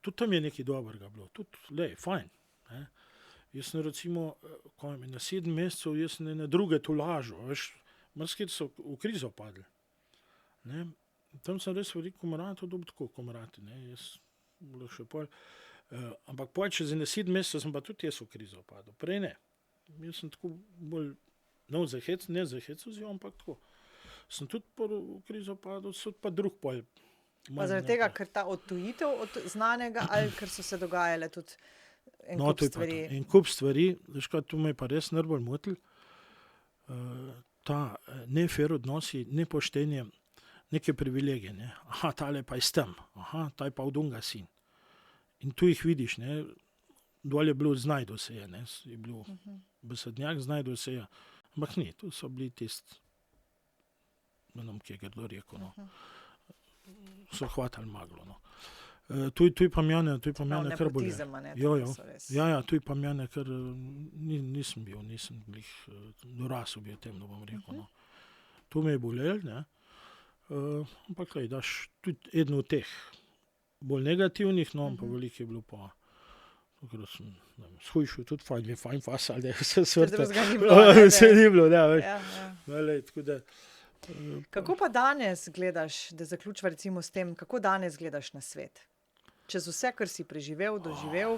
Tudi tam je nekaj dobrega bilo. Tudi, fajn. Ne. Jaz sem recimo, na 7 mesecev, jaz sem na druge tolažil, veš, mrski so v krizo padli. Ne. Tam sem res veliko komaratov dobil, tako komarati, ne, jaz bilo še pol. Ampak pol, čez 7 mesecev sem pa tudi jaz v krizo padel. Prej ne. Jaz sem tako bolj, ne za hec vzel, ampak tako. Sem tudi v krizo padel, so pa drug pol. Pa zaradi tega, ker ta odtujitev od znanega ali ker so se dogajale tudi en kup To je pa stvari? to. En kup stvari, veš kaj, to me je pa res najbolj motil. Ta nefer odnosi, nepoštenje, neke privilegije, ne. Aha, tale pa je s tem, aha, ta je pa od onega sin. In tu jih vidiš, ne. Dol je bilo znajdo se je, ne. Je bil besednjak, znajdo se je. Ampak ni, tu so bili tisti, ne vem, kje je kdo rekel, no. So hvatali maglo, no. Tu je pa mene kar bolje. Nepotizem, a ne, Jo, to jo. so res. Ja, tu je pa mene kar, nisem glih dorasel bi o tem, da bom rekel, no. To me je bolel, ne. Ampak daš tudi eden od teh bolj negativnih, no, ampak veliko je bilo pa, takrat sem, ne vem, shujšal tudi fajn fasal, da je vse svrta. Drugega ni bilo, ne, Vse ni bilo, da, veš. Ja. Tako da, Kako pa danes gledaš, da zaključiva recimo s tem, kako danes gledaš na svet? Čez vse, kar si preživel, doživel,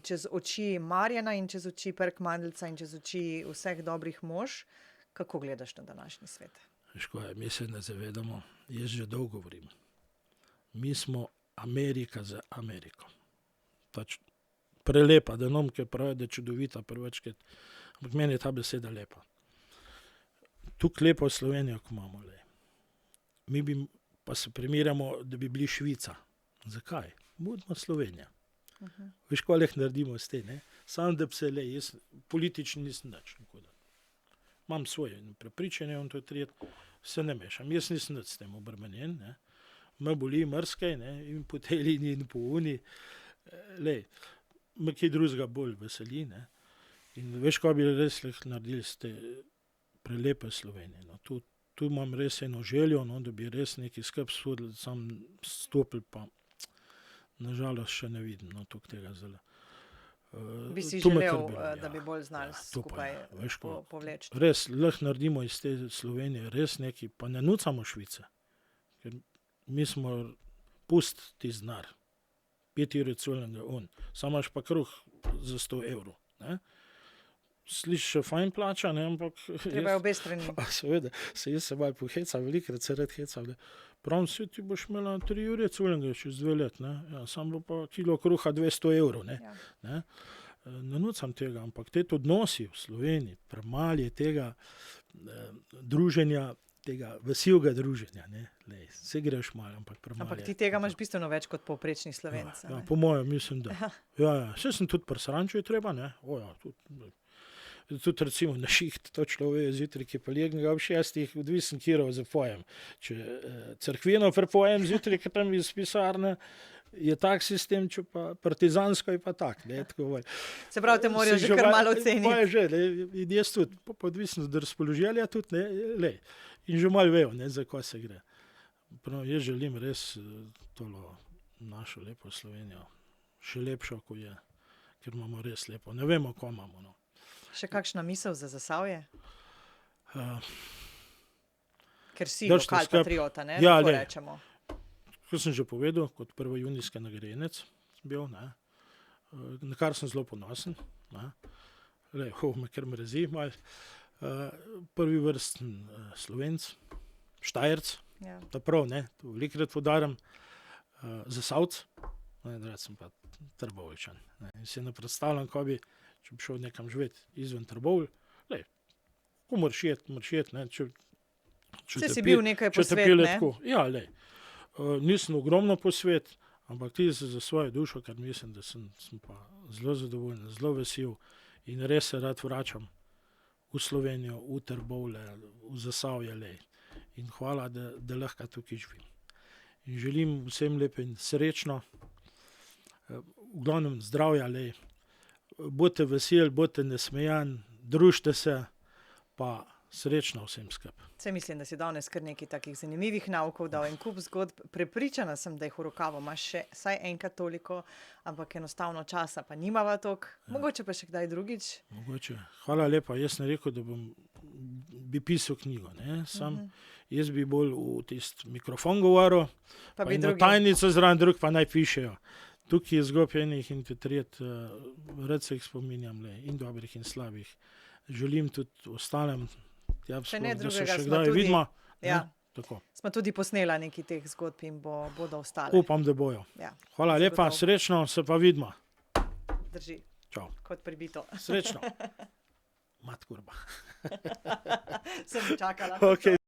čez oči Marjana in čez oči Perk Mandelca in čez oči vseh dobrih mož, kako gledaš na današnji svet? veš kaj, mi se ne zavedamo, jaz že dolgo govorim. Mi smo Amerika za Ameriko. Pač prelepa, da nomke pravi, da je čudovita prvečkrat, ampak meni je ta beseda lepa. Tukaj lepo Slovenijo, ko imamo, Mi bi pa se primerjamo, da bi bili Švica. Zakaj? Budimo Slovenija. Veš, kaj lahko naredimo s tem, ne? Samo da bi se, jaz politični nisem nič. Imam svoje prepričanje, on to je tret, se ne mešam. Jaz nisem nič s tem obremenjen, ne? Me boli mrskaj, ne? In po tej liniji in po uni. Me kaj drugega bolj veseli, ne? In veš, kaj bi res lahko naredili s te prelepe Slovenije. No? Tu imam res eno željo, no, da bi res nekaj skrb sodili, sam stopili, pa nažalost še ne vidim, no, toliko tega zdaj. Bi si To me želel, kar boli, da bi bolj znali to pa skupaj je, veš, ko povleči. res lahko naredimo iz te Slovenije res nekaj, pa ne nucamo Švice. Ker mi smo pust ti znar. 5 € celnega on. Samo imaš pa kruh za 100 €. Ne? Slišiš še fajn plača, ne, ampak Treba je obe strani. seveda, jaz se malo pohecam, velikrat se rad hecam, da pravim, se ti boš imela 3 € celnega čez 2 let, ne. Ja, sam bo pa kilo kruha 200 €, ne. Ja. Ne? Ne nucam tega, ampak te odnosi v Sloveniji, premalo je tega druženja, tega veselega druženja, ne. Se greš malo, ampak premalo Ampak je. ti tega imaš bistveno več kot povprečni Slovenci. Ja, ne? po mojem, mislim, da. Ja, še sem tudi pri sranču je treba, ne. Tudi recimo na šiht, to človek zjutraj, ki pa legnega ob 6, odvisen kirov zapojem. Če cerkveno prepojem zjutraj, ki tam iz pisarne, je tak sistem, če pa partizansko je pa tak. Ne, tako, Se pravi, te morajo že kar malo oceniti. Pa je že, in jaz tudi, pa odvisno od razpoloženja tudi, ne, in že malo vejo, ne, za ko se gre. Prav, jaz želim res tolo našo lepo Slovenijo, še lepšo, ko je, ker imamo res lepo. Ne vemo, ko imamo, no. Še kakšna misel za Zasavje? Ker si Držite lokal skrb. patriota, ne? Ja, Tako ne. rečemo. Kot sem že povedal, kot prvojunijski nagrajenec sem bil, ne, na kar sem zelo ponosen. Ne. Me kar mrezi malo. Prvi vrsten Slovenc, Štajerc, Ja. ta prav, ne, to velikokrat poudarjam, Zasavc, rad sem pa Trboveljčan. In si ne predstavljam, ko bi, če bi šel nekam živeti izven Trbovelj, ko moraš jet, ne, če Saj te si pelje- bil nekaj če te posvet, pelje ne? tako. Ja, nisem ogromno posvet, ampak tudi za svojo dušo, ker mislim, da sem pa zelo zadovoljen, zelo vesel in res se rad vračam v Slovenijo, v Trbovlje, v Zasavje. In hvala, da lahko tukaj živim. In želim vsem lepo in srečno, v glavnem zdravja, bodite veseli, bodite nasmejani, družite se, pa srečno vsem skupaj. Saj mislim, da si danes kar nekaj takih zanimivih naukov dal en kup zgodb. Prepričana sem, da jih v rokavu imaš še vsaj enkrat toliko, ampak enostavno časa pa nimava toliko. Mogoče pa še kdaj drugič. Mogoče. Hvala lepa. Jaz sem rekel, da bi pisal knjigo. Jaz bi bolj v tisti mikrofon govoril, pa eno tajnico zraven, drug pa naj pišejo. Tukaj je zgodb enih in tret, rad se jih spominjam, in dobrih in slabih. Želim tudi ostalem, da se še kdaj vidimo. Smo tudi posnela nekaj teh zgodb in bodo ostale. Upam, da bojo. Hvala lepa, srečno, se pa vidimo. Drži. Čau. Kot pribito. Srečno. Mat kurba. Sem čakala. Okay.